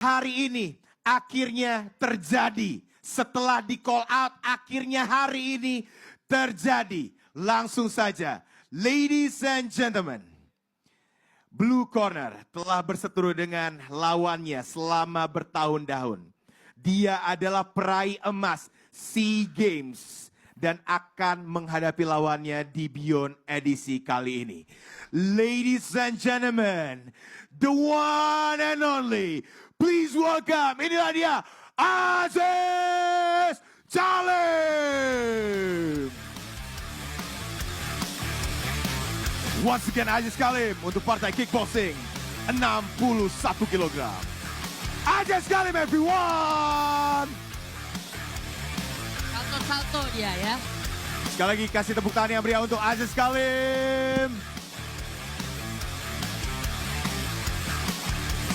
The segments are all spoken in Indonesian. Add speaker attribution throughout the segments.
Speaker 1: hari ini akhirnya terjadi. Setelah di call out, akhirnya hari ini terjadi. Langsung saja, ladies and gentlemen, Blue Corner telah berseteru dengan lawannya selama bertahun-tahun. Dia adalah peraih emas SEA Games dan akan menghadapi lawannya di Beyond edisi kali ini. Ladies and gentlemen, the one and only, please welcome, inilah dia, Aziz Salim. Once again Aziz Salim untuk partai kickboxing 61 kg. Aziz Salim everyone.
Speaker 2: Salto dia ya.
Speaker 1: Sekali lagi kasih tepuk tangan yang meriah untuk Aziz Salim.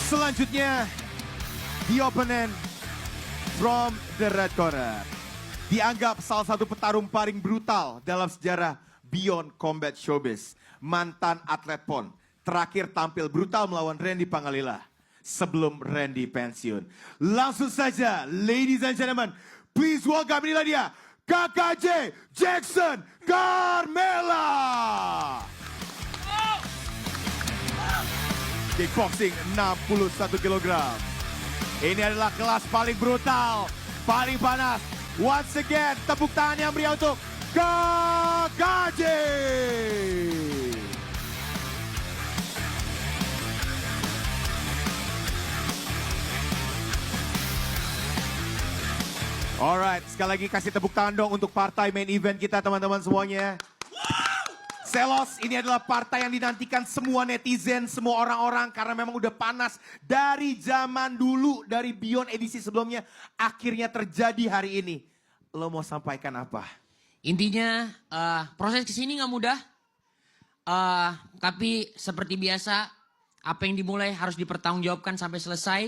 Speaker 1: Selanjutnya, the opponent from the red corner. Dianggap salah satu petarung paling brutal dalam sejarah Beyond Combat Showbiz. Mantan atlet PON. Terakhir tampil brutal melawan Randy Pangalila sebelum Randy pensiun. Langsung saja, ladies and gentlemen, please welcome, inilah dia, KKJ Jackson Carmela. Kickboxing 61 kg. Ini adalah kelas paling brutal, paling panas. Once again, tepuk tangan yang meriah untuk KKJ. Alright, sekali lagi kasih tepuk tangan dong untuk partai main event kita teman-teman semuanya. Selos, ini adalah partai yang dinantikan semua netizen, semua orang-orang karena memang udah panas dari zaman dulu, dari Beyond edisi sebelumnya, akhirnya terjadi hari ini. Lo mau sampaikan apa?
Speaker 2: Intinya proses kesini nggak mudah. Tapi seperti biasa, apa yang dimulai harus dipertanggungjawabkan sampai selesai.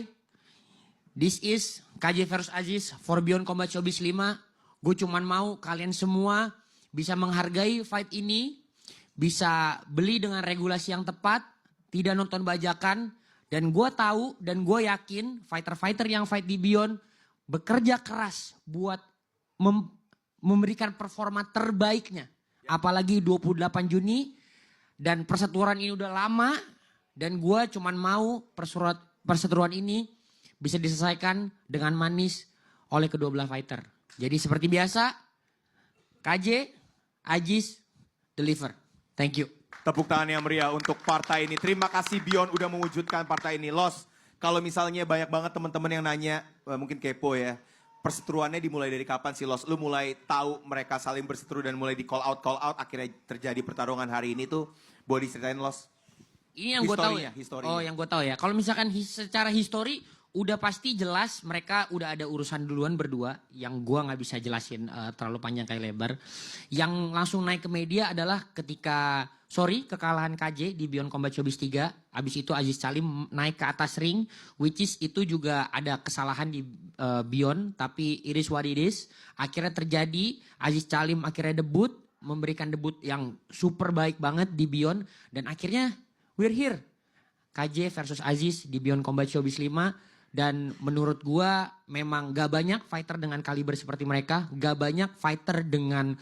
Speaker 2: This is KJ versus Aziz for Beyond Combat Showbiz 5. Gue cuman mau kalian semua bisa menghargai fight ini. Bisa beli dengan regulasi yang tepat. Tidak nonton bajakan. Dan gue tahu dan gue yakin fighter-fighter yang fight di Beyond bekerja keras buat memberikan performa terbaiknya. Apalagi 28 Juni. Dan perseteruan ini udah lama. Dan gue cuman mau perseteruan ini bisa diselesaikan dengan manis oleh kedua belah fighter. Jadi seperti biasa, KJ, Aziz, deliver. Thank you.
Speaker 1: Tepuk tangan yang meriah untuk partai ini. Terima kasih Beyond udah mewujudkan partai ini. Los, kalau misalnya banyak banget teman-teman yang nanya, mungkin kepo ya. Perseteruannya dimulai dari kapan sih Los? Lu mulai tahu mereka saling berseteru dan mulai di call out, akhirnya terjadi pertarungan hari ini tuh. Boleh diceritain Los?
Speaker 2: Ini yang gue tahu ya.
Speaker 1: Historinya.
Speaker 2: Oh, yang gue tahu ya. Kalau misalkan secara histori, udah pasti jelas mereka udah ada urusan duluan berdua. Yang gue nggak bisa jelasin terlalu panjang kayak lebar. Yang langsung naik ke media adalah ketika, kekalahan KJ di Beyond Combat Showbiz 3. Abis itu Aziz Salim naik ke atas ring. Which is itu juga ada kesalahan di Beyond. Tapi it is what it is. Akhirnya terjadi, Aziz Salim akhirnya debut. Memberikan debut yang super baik banget di Beyond. Dan akhirnya we're here. KJ versus Aziz di Beyond Combat Showbiz 5. Dan menurut gua memang gak banyak fighter dengan kaliber seperti mereka. Gak banyak fighter dengan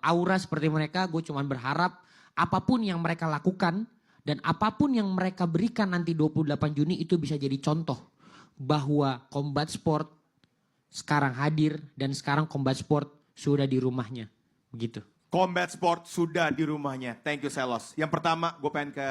Speaker 2: aura seperti mereka. Gue cuma berharap apapun yang mereka lakukan. Dan apapun yang mereka berikan nanti 28 Juni itu bisa jadi contoh. Bahwa combat sport sekarang hadir. Dan sekarang combat sport sudah di rumahnya. Begitu.
Speaker 1: Combat sport sudah di rumahnya. Thank you Selos. Yang pertama gue pengen ke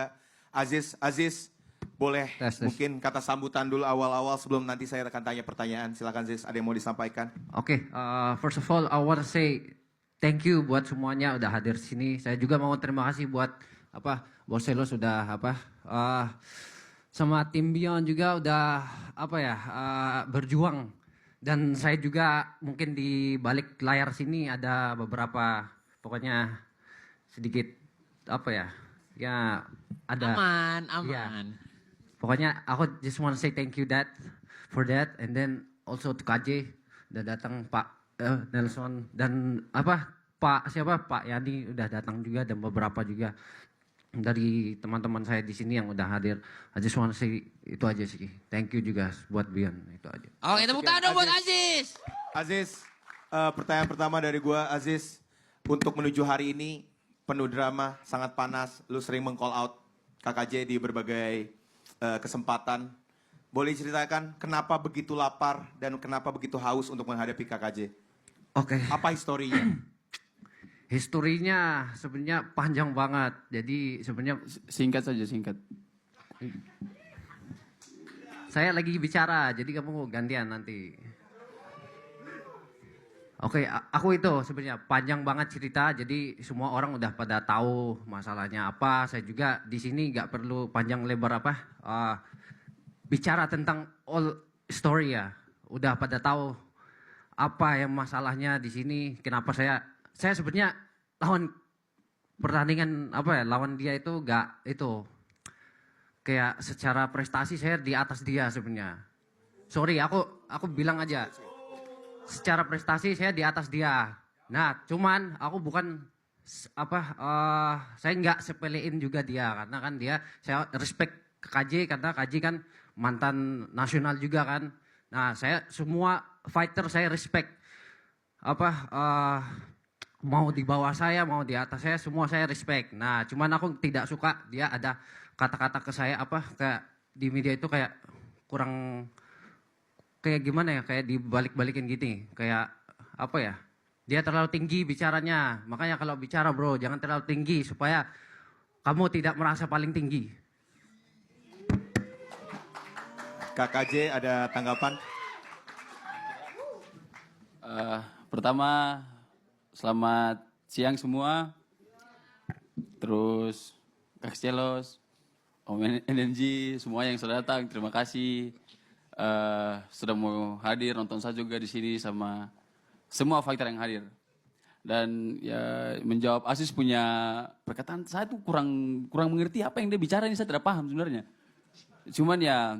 Speaker 1: Aziz. Aziz. Boleh mungkin kata sambutan dulu awal-awal sebelum nanti saya akan tanya pertanyaan. Silakan Ziz, ada yang mau disampaikan?
Speaker 3: Oke, first of all I want to say thank you buat semuanya udah hadir sini. Saya juga mau terima kasih buat Bos Selo sudah sama tim Beyond juga udah berjuang. Dan saya juga mungkin di balik layar sini ada beberapa pokoknya sedikit ya ada
Speaker 2: aman.
Speaker 3: Ya. Pokoknya aku just want to say thank you for that and then also to KJ udah datang Pak Nelson dan Pak Yani udah datang juga dan beberapa juga. dari teman-teman saya di sini yang udah hadir. I just want to say itu aja sih. Thank you juga buat Bion, itu aja.
Speaker 2: Oke, tepuk tangan dong buat Aziz.
Speaker 1: Aziz, pertanyaan pertama dari gua, Aziz, untuk menuju hari ini penuh drama, sangat panas, lu sering meng-call out KKJ di berbagai kesempatan. Boleh ceritakan kenapa begitu lapar dan kenapa begitu haus untuk menghadapi KKJ?
Speaker 3: Oke.
Speaker 1: Apa historinya?
Speaker 3: Historinya sebenarnya panjang banget. Jadi sebenarnya
Speaker 4: Singkat saja, singkat.
Speaker 3: saya lagi bicara, jadi kamu gantian nanti. Oke, aku itu sebenarnya panjang banget cerita. Jadi semua orang udah pada tahu masalahnya apa. Saya juga di sini nggak perlu panjang lebar apa. Bicara tentang all story ya. Udah pada tahu apa yang masalahnya di sini. Kenapa saya sebenarnya lawan pertandingan apa ya, lawan dia itu gak itu kayak secara prestasi saya di atas dia sebenarnya. Sorry, aku bilang aja secara prestasi saya di atas dia. Nah, cuman aku bukan saya nggak sepelein juga dia karena kan dia saya respect ke KJ karena KJ kan mantan nasional juga kan. Nah, saya semua fighter saya respect mau di bawah saya, mau di atas saya, semua saya respect. Nah, cuman aku tidak suka dia ada kata-kata ke saya kayak di media itu kayak kurang kayak gimana ya, kayak dibalik-balikin gitu. Kayak apa ya? Dia terlalu tinggi bicaranya. Makanya kalau bicara, bro, jangan terlalu tinggi supaya kamu tidak merasa paling tinggi.
Speaker 1: KKJ ada tanggapan?
Speaker 4: Pertama, selamat siang semua. Terus Kak Celos, Om Energy, semua yang sudah datang, terima kasih. Sudah mau hadir, nonton saya juga di sini sama semua fighter yang hadir. Dan ya menjawab Aziz punya perkataan, saya tuh kurang mengerti apa yang dia bicara ini, saya tidak paham sebenarnya. Cuman ya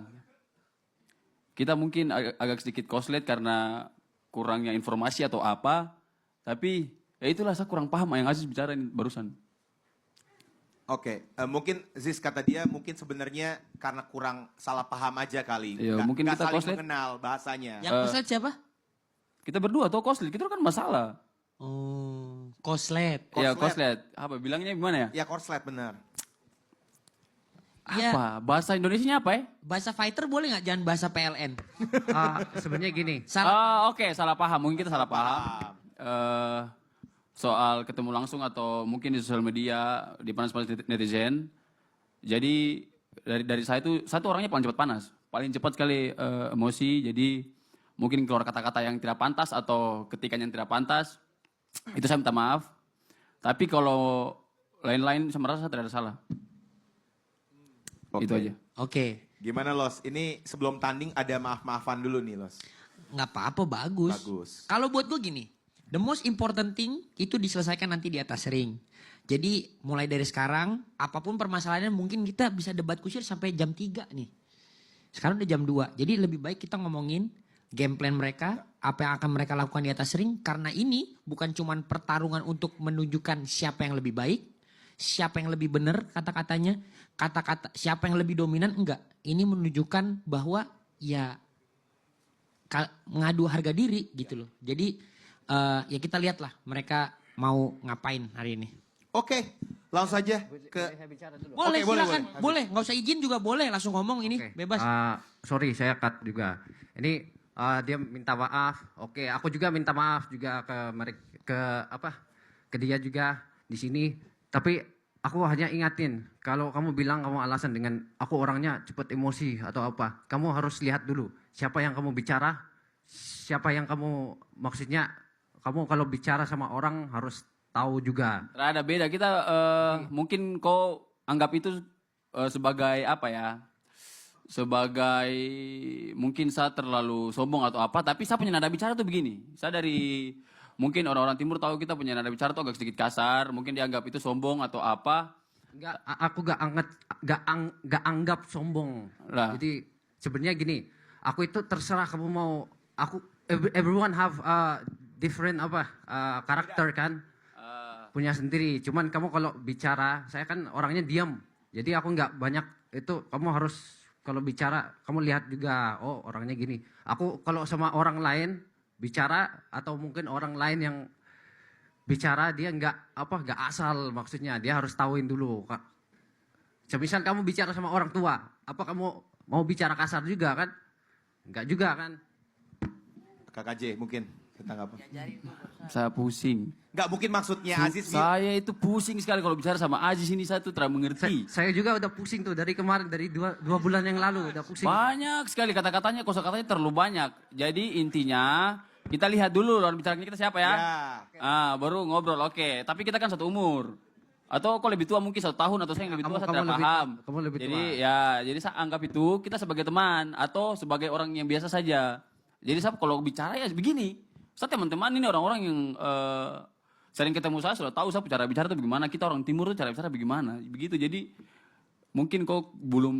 Speaker 4: kita mungkin agak sedikit koslet karena kurangnya informasi atau apa. Tapi ya itulah saya kurang paham yang Aziz bicara ini barusan.
Speaker 1: Oke, mungkin Ziz kata dia mungkin sebenarnya karena kurang salah paham aja kali.
Speaker 4: Iya, mungkin
Speaker 1: nggak
Speaker 4: kita
Speaker 1: saling
Speaker 4: koslet.
Speaker 1: mengenal bahasanya.
Speaker 2: Yang koslet siapa?
Speaker 4: Kita berdua atau koslet, kita kan masalah.
Speaker 2: Oh, koslet.
Speaker 4: Ya koslet, apa bilangnya gimana ya?
Speaker 1: Ya korslet benar.
Speaker 2: Ya.
Speaker 4: Apa? Bahasa Indonesianya apa ya?
Speaker 2: Bahasa fighter boleh nggak? Jangan bahasa PLN.
Speaker 3: Sebenarnya gini.
Speaker 2: Salah.
Speaker 4: Oke, salah paham. Mungkin kita salah paham. Soal ketemu langsung atau mungkin di sosial media, di panas-panas netizen. Jadi dari saya itu, satu orangnya paling cepat panas. Paling cepat sekali emosi, jadi mungkin keluar kata-kata yang tidak pantas atau ketikan yang tidak pantas. Itu saya minta maaf. Tapi kalau lain-lain saya merasa tidak ada salah.
Speaker 1: Oke.
Speaker 4: Itu aja.
Speaker 2: Oke.
Speaker 1: Gimana Los? Ini sebelum tanding ada maaf-maafan dulu nih Los.
Speaker 2: Nggak apa-apa, bagus.
Speaker 1: Bagus.
Speaker 2: Kalau buat gue gini, the most important thing itu diselesaikan nanti di atas ring. Jadi mulai dari sekarang, apapun permasalahannya mungkin kita bisa debat kusir sampai jam 3 nih. Sekarang udah jam 2. Jadi lebih baik kita ngomongin game plan mereka, apa yang akan mereka lakukan di atas ring. Karena ini bukan cuma pertarungan untuk menunjukkan siapa yang lebih baik, siapa yang lebih benar kata-katanya, kata-kata siapa yang lebih dominan, enggak. Ini menunjukkan bahwa ya ngadu harga diri gitu loh. Jadi ya kita lihatlah mereka mau ngapain hari ini.
Speaker 1: Oke, langsung saja ke...
Speaker 2: Boleh,
Speaker 1: Oke,
Speaker 2: silakan. Boleh, nggak usah izin juga boleh. Langsung ngomong ini,
Speaker 3: Oke.
Speaker 2: bebas.
Speaker 3: Sorry, saya cut juga. Ini dia minta maaf. Oke, aku juga minta maaf juga ke dia juga di sini. Tapi aku hanya ingatin, kalau kamu bilang kamu alasan dengan aku orangnya cepat emosi atau apa, kamu harus lihat dulu siapa yang kamu bicara, siapa yang kamu maksudnya. Kamu kalau bicara sama orang harus tahu juga.
Speaker 4: Ada beda, kita mungkin kau anggap itu sebagai apa ya, sebagai mungkin saya terlalu sombong atau apa, tapi saya punya nada bicara tuh begini. Saya dari, mungkin orang-orang timur tahu kita punya nada bicara tuh agak sedikit kasar, mungkin dianggap itu sombong atau apa.
Speaker 3: Aku gak anggap sombong.
Speaker 4: Lah.
Speaker 3: Jadi sebenarnya gini, aku itu terserah kamu mau, everyone have different karakter kan. punya sendiri. Cuman kamu kalau bicara, saya kan orangnya diam. Jadi aku nggak banyak itu. Kamu harus kalau bicara, kamu lihat juga. Oh orangnya gini. Aku kalau sama orang lain bicara atau mungkin orang lain yang bicara dia nggak asal maksudnya. Dia harus tahuin dulu. Semisal kamu bicara sama orang tua, apa kamu mau bicara kasar juga kan? Enggak juga kan?
Speaker 1: Kakak J mungkin tentang apa?
Speaker 4: Saya pusing.
Speaker 1: Nggak mungkin maksudnya Aziz.
Speaker 4: Saya itu pusing sekali kalau bicara sama Aziz ini, saya tuh tidak mengerti.
Speaker 3: Saya juga udah pusing tuh dari kemarin, dari dua bulan yang lalu udah pusing.
Speaker 4: Banyak sekali kata-katanya, kosakatanya terlalu banyak. Jadi intinya kita lihat dulu lawan bicaranya kita siapa ya. Baru ngobrol, oke. Tapi kita kan satu umur. Atau kok lebih tua mungkin 1 tahun atau saya yang lebih tua, saya tidak paham.
Speaker 3: Kamu lebih tua.
Speaker 4: Jadi saya anggap itu kita sebagai teman atau sebagai orang yang biasa saja. Jadi saya kalau bicara ya begini. Saya teman-teman ini orang-orang yang sering ketemu saya sudah tahu saya cara bicara itu bagaimana. Kita orang timur itu cara bicara bagaimana. Begitu, jadi mungkin kok belum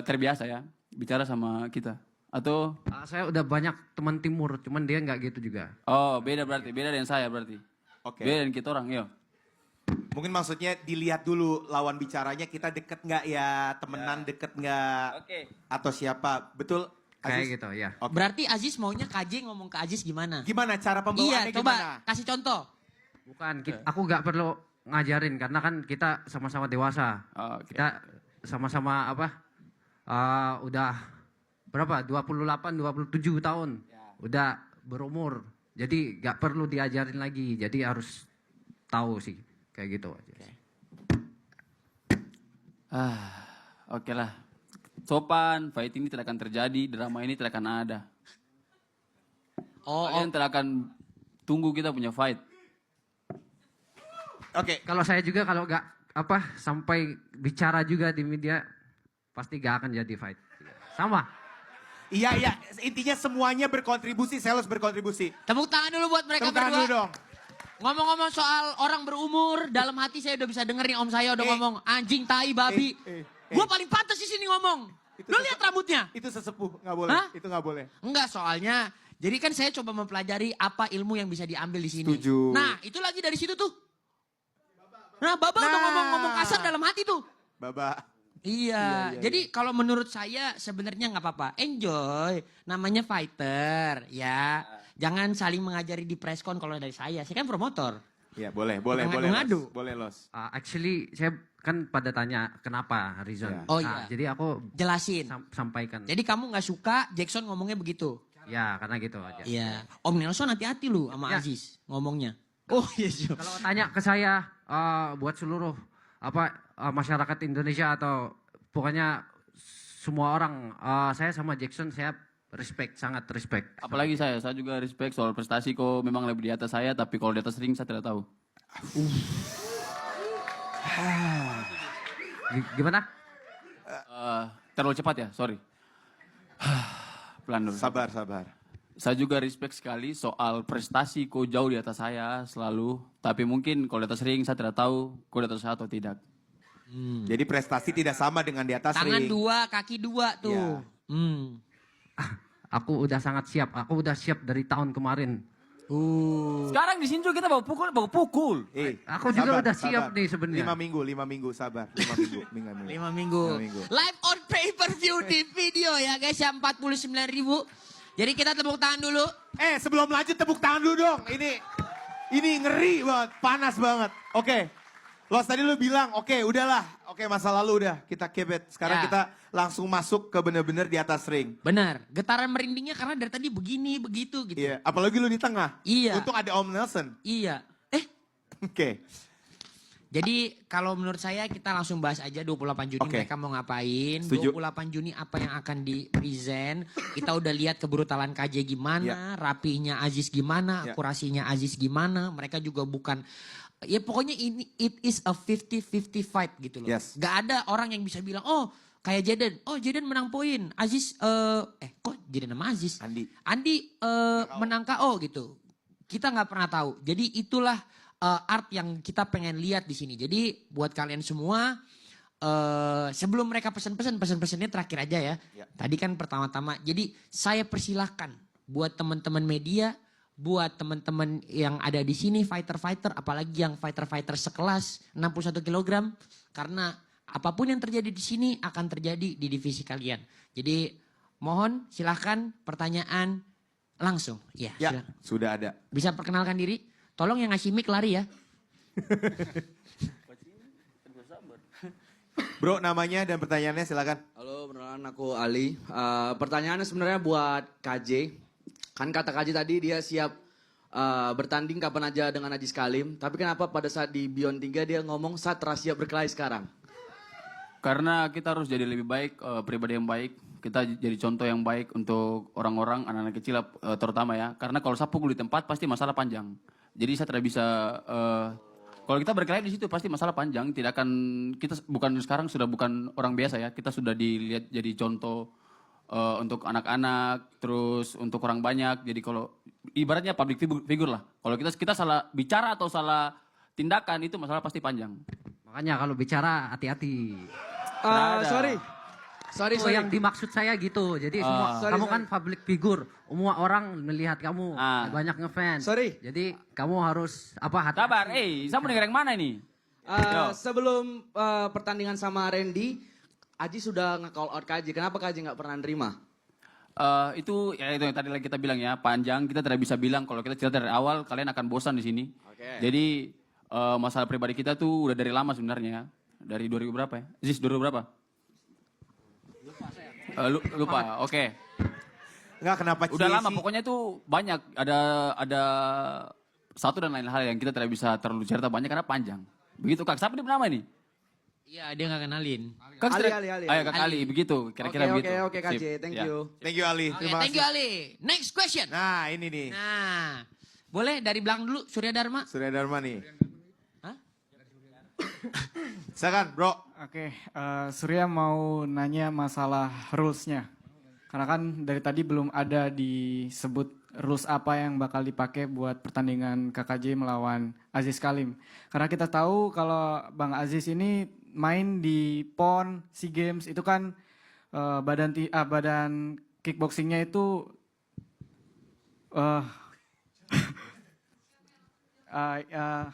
Speaker 4: terbiasa ya bicara sama kita. Atau
Speaker 3: saya udah banyak teman timur, cuman dia nggak gitu juga.
Speaker 4: oh beda berarti, beda dengan saya berarti.
Speaker 1: Oke.
Speaker 4: Beda dengan kita orang, yo.
Speaker 1: Mungkin maksudnya dilihat dulu lawan bicaranya kita deket nggak ya, temenan deket nggak,
Speaker 4: Oke.
Speaker 1: atau siapa, betul?
Speaker 3: Kayak
Speaker 1: Aziz?
Speaker 3: gitu ya.
Speaker 1: Oke.
Speaker 2: Berarti Aziz maunya KJ ngomong ke Aziz gimana?
Speaker 1: Gimana cara
Speaker 2: Iya,
Speaker 1: pembawaannya
Speaker 2: coba
Speaker 1: gimana?
Speaker 2: kasih contoh.
Speaker 3: Bukan, aku nggak perlu ngajarin karena kan kita sama-sama dewasa.
Speaker 4: Oke.
Speaker 3: Kita sama-sama udah berapa? 28, 27 tahun. Udah berumur. Jadi nggak perlu diajarin lagi. Jadi harus tahu sih kayak gitu aja.
Speaker 4: Oke lah. Sopan, fight ini tidak akan terjadi, drama ini tidak akan ada. Kalian tidak akan tunggu kita punya fight.
Speaker 1: Oke.
Speaker 3: Kalau saya juga kalau nggak sampai bicara juga di media pasti nggak akan jadi fight. Sama.
Speaker 1: Iya, intinya semuanya berkontribusi, sales berkontribusi.
Speaker 2: Tepuk tangan dulu buat mereka
Speaker 1: Tepuk tangan
Speaker 2: berdua.
Speaker 1: dulu dong.
Speaker 2: Ngomong-ngomong soal orang berumur, dalam hati saya udah bisa denger nih Om saya udah ngomong anjing, tai, babi. Gua paling pantas di sini ngomong.
Speaker 1: Itu
Speaker 2: Lo lihat rambutnya?
Speaker 1: Itu sesepuh, nggak boleh.
Speaker 2: Hah?
Speaker 1: Itu nggak boleh.
Speaker 2: Enggak, soalnya jadi kan saya coba mempelajari apa ilmu yang bisa diambil di sini.
Speaker 1: Setuju.
Speaker 2: Nah, itu lagi dari situ tuh. Nah, Baba udah ngomong kasar dalam hati tuh.
Speaker 1: Baba.
Speaker 2: Iya, jadi kalau menurut saya sebenarnya nggak apa-apa. Enjoy, namanya fighter, ya. Jangan saling mengajari di preskon kalau dari saya. Saya kan promotor.
Speaker 1: Iya, boleh
Speaker 2: Ngadu-ngadu.
Speaker 1: Los. Boleh, Los.
Speaker 3: Actually saya kan pada tanya kenapa reason.
Speaker 1: Ya.
Speaker 2: Oh, iya.
Speaker 3: Jadi aku
Speaker 2: Jelasin.
Speaker 3: sampaikan.
Speaker 2: Jadi kamu nggak suka Jackson ngomongnya begitu?
Speaker 3: Ya karena gitu aja.
Speaker 2: Iya. Om Nelson hati-hati lu sama
Speaker 3: Ya.
Speaker 2: Aziz ngomongnya. Oh iya.
Speaker 3: Kalau tanya ke saya buat seluruh masyarakat Indonesia atau pokoknya semua orang, saya sama Jackson saya respect, sangat respect.
Speaker 4: Apalagi saya juga respect soal prestasi kok memang lebih di atas saya, tapi kalau di atas ring saya tidak tahu.
Speaker 3: Gimana?
Speaker 4: Terlalu cepat ya, sorry. Pelan dulu.
Speaker 1: Sabar.
Speaker 4: Saya juga respect sekali soal prestasi kok jauh di atas saya selalu. Tapi mungkin kalau di atas ring saya tidak tahu kok di atas saya atau tidak.
Speaker 1: Jadi prestasi tidak sama dengan di atas
Speaker 2: Tangan
Speaker 1: ring.
Speaker 2: 2, kaki 2 tuh.
Speaker 1: Iya.
Speaker 3: Aku udah sangat siap. Aku udah siap dari tahun kemarin.
Speaker 4: Sekarang di sini juga kita bawa pukul.
Speaker 3: Aku juga udah siap nih sebenarnya.
Speaker 1: 5 minggu, sabar. 5 minggu.
Speaker 2: 5 minggu. Live on pay-per-view di video ya guys ya 49.000. Jadi kita tepuk tangan dulu.
Speaker 1: Sebelum lanjut tepuk tangan dulu dong. Ini ngeri banget, panas banget. Oke. Los tadi lu bilang, oke, udahlah. Oke, masa lalu udah kita keep it. Sekarang
Speaker 2: Ya.
Speaker 1: kita langsung masuk ke bener-bener di atas ring.
Speaker 2: Benar, getaran merindingnya karena dari tadi begini, begitu gitu.
Speaker 1: Iya, apalagi lu di tengah.
Speaker 2: Iya.
Speaker 1: Untung ada Om Nelson.
Speaker 2: Iya.
Speaker 1: Oke.
Speaker 2: Jadi kalau menurut saya kita langsung bahas aja 28 Juni
Speaker 1: Oke.
Speaker 2: mereka mau ngapain.
Speaker 1: Setuju.
Speaker 2: 28 Juni apa yang akan di present. Kita udah lihat kebrutalan KJ gimana, rapinya Aziz gimana,
Speaker 1: Ya.
Speaker 2: akurasinya Aziz gimana. Mereka juga bukan, ya pokoknya ini it is a 50-50 fight gitu loh.
Speaker 1: Yes.
Speaker 2: Gak ada orang yang bisa bilang, oh kayak Jaden, oh Jaden menang poin. Aziz, kok Jaden sama Aziz? Andi menang KO gitu. Kita nggak pernah tahu. Jadi itulah art yang kita pengen lihat di sini. Jadi buat kalian semua, sebelum mereka pesan-pesannya terakhir aja ya.
Speaker 1: Ya.
Speaker 2: Tadi kan pertama-tama. Jadi saya persilahkan buat teman-teman media buat teman-teman yang ada di sini fighter-fighter, apalagi yang fighter-fighter sekelas 61 kg, karena apapun yang terjadi di sini akan terjadi di divisi kalian. Jadi mohon silahkan pertanyaan langsung. Ya,
Speaker 1: Ya, sudah ada.
Speaker 2: bisa perkenalkan diri. Tolong yang ngasih mic lari ya.
Speaker 1: Bro, namanya dan pertanyaannya silakan.
Speaker 5: Halo, perkenalkan aku Ali. Pertanyaannya sebenarnya buat KJ. Kan kata KJ tadi dia siap bertanding kapan aja dengan Ajis Kalim. Tapi kenapa pada saat di Beyond 3 dia ngomong Satra siap berkelahi sekarang?
Speaker 4: Karena kita harus jadi lebih baik, pribadi yang baik. Kita jadi contoh yang baik untuk orang-orang, anak-anak kecil terutama ya. Karena kalau saya pukul di tempat pasti masalah panjang. Jadi saya tidak bisa, kalau kita berkelahi di situ pasti masalah panjang. Tidak akan, kita bukan sekarang sudah bukan orang biasa ya. Kita sudah dilihat jadi contoh untuk anak-anak, terus untuk orang banyak. Jadi kalau ibaratnya public figure lah. Kalau kita salah bicara atau salah tindakan itu masalah pasti panjang.
Speaker 3: Makanya kalau bicara hati-hati.
Speaker 5: Sorry.
Speaker 3: Oh, yang dimaksud saya gitu. Jadi semua kamu kan public figure, semua orang melihat kamu, banyak ngefans.
Speaker 5: Sorry.
Speaker 3: Jadi kamu harus hati-hati.
Speaker 4: Sabar, saya mau dengar yang mana ini?
Speaker 5: Sebelum pertandingan sama Randy, Aji sudah nge-call out KJ. Kenapa KJ nggak pernah nerima?
Speaker 4: Itu yang tadi lagi kita bilang ya, panjang. Kita tidak bisa bilang kalau kita cerita dari awal kalian akan bosan di sini.
Speaker 5: Oke.
Speaker 4: Jadi masalah pribadi kita tuh udah dari lama sebenarnya. Dari 2000 berapa ya? Zis 2000 berapa? Lupa. Oke.
Speaker 1: Enggak, kenapa
Speaker 4: Udah
Speaker 1: cie
Speaker 4: lama
Speaker 1: sih?
Speaker 4: pokoknya tuh banyak ada satu dan lain hal yang kita tidak bisa terlalu cerita banyak karena panjang. Begitu Kak, siapa dia nama ini?
Speaker 2: Iya, dia nggak kenalin.
Speaker 4: Kak,
Speaker 5: Ali.
Speaker 4: Ayo Kak Ali, begitu. Kira-kira begitu.
Speaker 5: Oke, KJ.
Speaker 4: Sip.
Speaker 5: Thank
Speaker 4: Ya.
Speaker 5: you.
Speaker 1: Thank you Ali,
Speaker 2: Oke,
Speaker 1: terima
Speaker 2: thank you
Speaker 1: kasih.
Speaker 2: Ali. Next question.
Speaker 1: Nah, ini nih.
Speaker 2: Nah, boleh dari belakang dulu, Surya Dharma.
Speaker 1: Surya Dharma nih.
Speaker 2: Hah?
Speaker 1: Silakan, Bro.
Speaker 6: Oke, Surya mau nanya masalah rules-nya. Karena kan dari tadi belum ada disebut rules apa yang bakal dipakai buat pertandingan KKJ melawan Aziz Kalim. Karena kita tahu kalau Bang Aziz ini main di PON, SEA Games itu kan badan kickboxingnya itu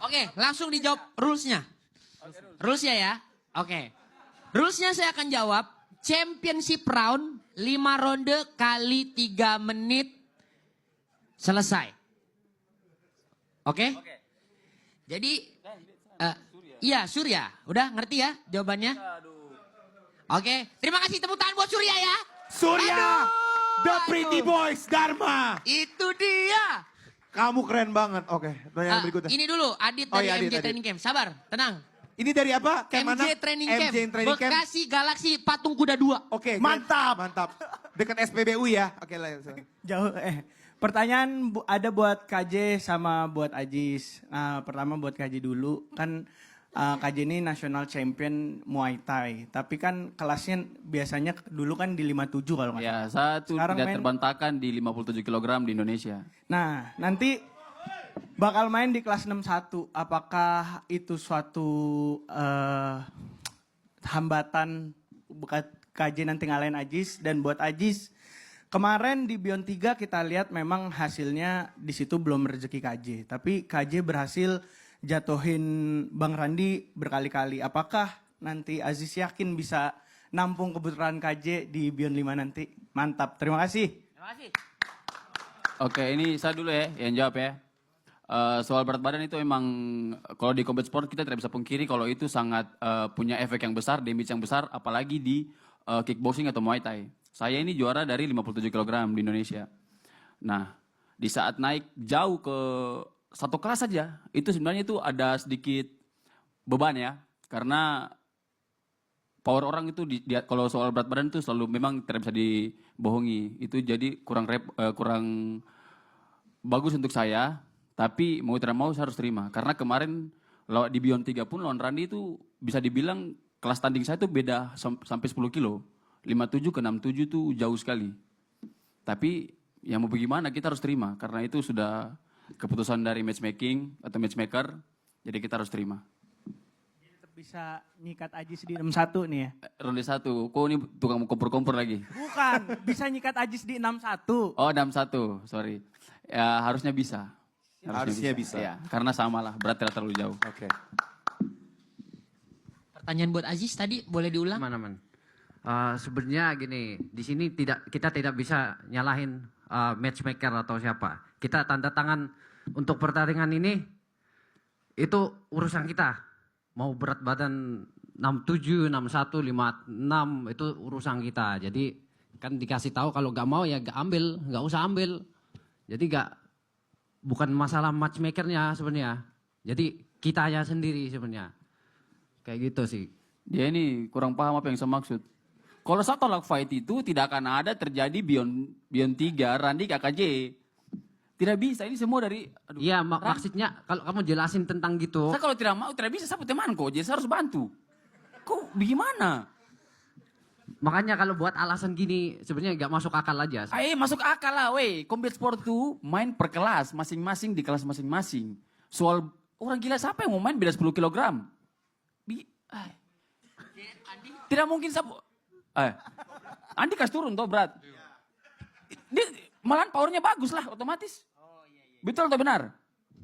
Speaker 2: Oke, langsung dijawab rulesnya. Rulesnya ya. Oke. Rulesnya saya akan jawab. Championship round 5 ronde kali 3 menit selesai. Oke? Jadi iya Surya, udah ngerti ya jawabannya? Oke, terima kasih tepuk tangan buat Surya ya.
Speaker 1: Surya, The Pretty Boys Dharma.
Speaker 2: Itu dia.
Speaker 1: Kamu keren banget. Oke, pertanyaan berikutnya.
Speaker 2: Ini dulu Adit
Speaker 1: Oh
Speaker 2: dari
Speaker 1: iya, Adit,
Speaker 2: MJ
Speaker 1: Adit.
Speaker 2: Training Camp. Sabar, tenang.
Speaker 1: Ini dari apa? Camp mana?
Speaker 2: MJ Training Camp.
Speaker 1: MJ Training Camp.
Speaker 2: Bekasi Galaksi Patung Kuda 2.
Speaker 1: Oke,
Speaker 7: Mantap.
Speaker 1: mantap. Dekat SPBU ya. Oke, lah.
Speaker 7: Jauh pertanyaan ada buat KJ sama buat Ajis. Nah, pertama buat KJ dulu. Kan KJ ini national champion Muay Thai. Tapi kan kelasnya biasanya dulu kan di 57 kalau nggak
Speaker 4: Ya,
Speaker 7: salah.
Speaker 4: satu
Speaker 7: Sekarang
Speaker 4: tidak
Speaker 7: main-
Speaker 4: terbantahkan di 57 kg di Indonesia.
Speaker 7: Nah, nanti bakal main di kelas 61. Apakah itu suatu hambatan buat KJ nanti ngalahin Ajis? Dan buat Ajis, kemarin di Beyond 3 kita lihat memang hasilnya di situ belum rezeki KJ. Tapi KJ berhasil jatuhin Bang Randi berkali-kali. Apakah nanti Aziz yakin bisa nampung kebutuhan KJ di Beyond 5 nanti? Mantap, terima kasih.
Speaker 2: Terima kasih.
Speaker 4: Oke, ini saya dulu ya yang jawab ya. Soal berat badan itu emang kalau di combat sport kita tidak bisa pungkiri kalau itu sangat punya efek yang besar, damage yang besar, apalagi di kickboxing atau Muay Thai. Saya ini juara dari 57 kg di Indonesia. Nah, di saat naik jauh ke satu kelas saja, itu sebenarnya itu ada sedikit beban ya, karena power orang itu kalau soal berat badan itu selalu memang tidak bisa dibohongi. Itu jadi kurang bagus untuk saya. Tapi mau tidak mau saya harus terima. Karena kemarin di Beyond 3 pun lawan Randi itu bisa dibilang kelas tanding saya itu beda sampai 10 kilo. 57 ke 67 itu jauh sekali. Tapi ya mau bagaimana kita harus terima. Karena itu sudah keputusan dari matchmaking atau matchmaker. Jadi kita harus terima.
Speaker 7: bisa nyikat Ajis di 61 nih ya.
Speaker 4: Ronde 1. Kok ini tukang kompor-kompor lagi?
Speaker 7: Bukan, bisa nyikat Ajis di 61.
Speaker 4: Oh, 61. Sorry. Ya, harusnya bisa.
Speaker 1: Harusnya bisa.
Speaker 4: Ya, karena sama lah. Berat tidak terlalu jauh.
Speaker 1: Oke.
Speaker 2: Pertanyaan buat Aziz tadi boleh diulang?
Speaker 3: Mana? Sebenarnya gini, di sini kita tidak bisa nyalahin matchmaker atau siapa. Kita tanda tangan untuk pertandingan ini itu urusan kita. Mau berat badan 67, 61, 56 itu urusan kita. Jadi kan dikasih tahu kalau nggak mau ya nggak usah ambil. Jadi bukan masalah matchmakernya sebenarnya. Jadi kitanya sendiri sebenarnya. Kayak gitu sih.
Speaker 4: Dia ini kurang paham apa yang saya maksud. Kalau saya tolak fight itu tidak akan ada terjadi Beyond 3, Randi KKJ. Tidak bisa, ini semua dari...
Speaker 3: Iya, maksudnya kalau kamu jelasin tentang gitu.
Speaker 4: Saya kalau tidak mau, tidak bisa, saya teman kok, jadi saya harus bantu. Kok bagaimana?
Speaker 3: Makanya kalau buat alasan gini sebenarnya nggak masuk akal aja.
Speaker 4: Masuk akal lah, weh. Combat sport itu main per kelas, masing-masing di kelas masing-masing. Soal orang gila siapa yang mau main beda 10 kilogram? Tidak mungkin Andi kasih turun toh berat. Dia malahan powernya bagus lah otomatis. Betul atau benar?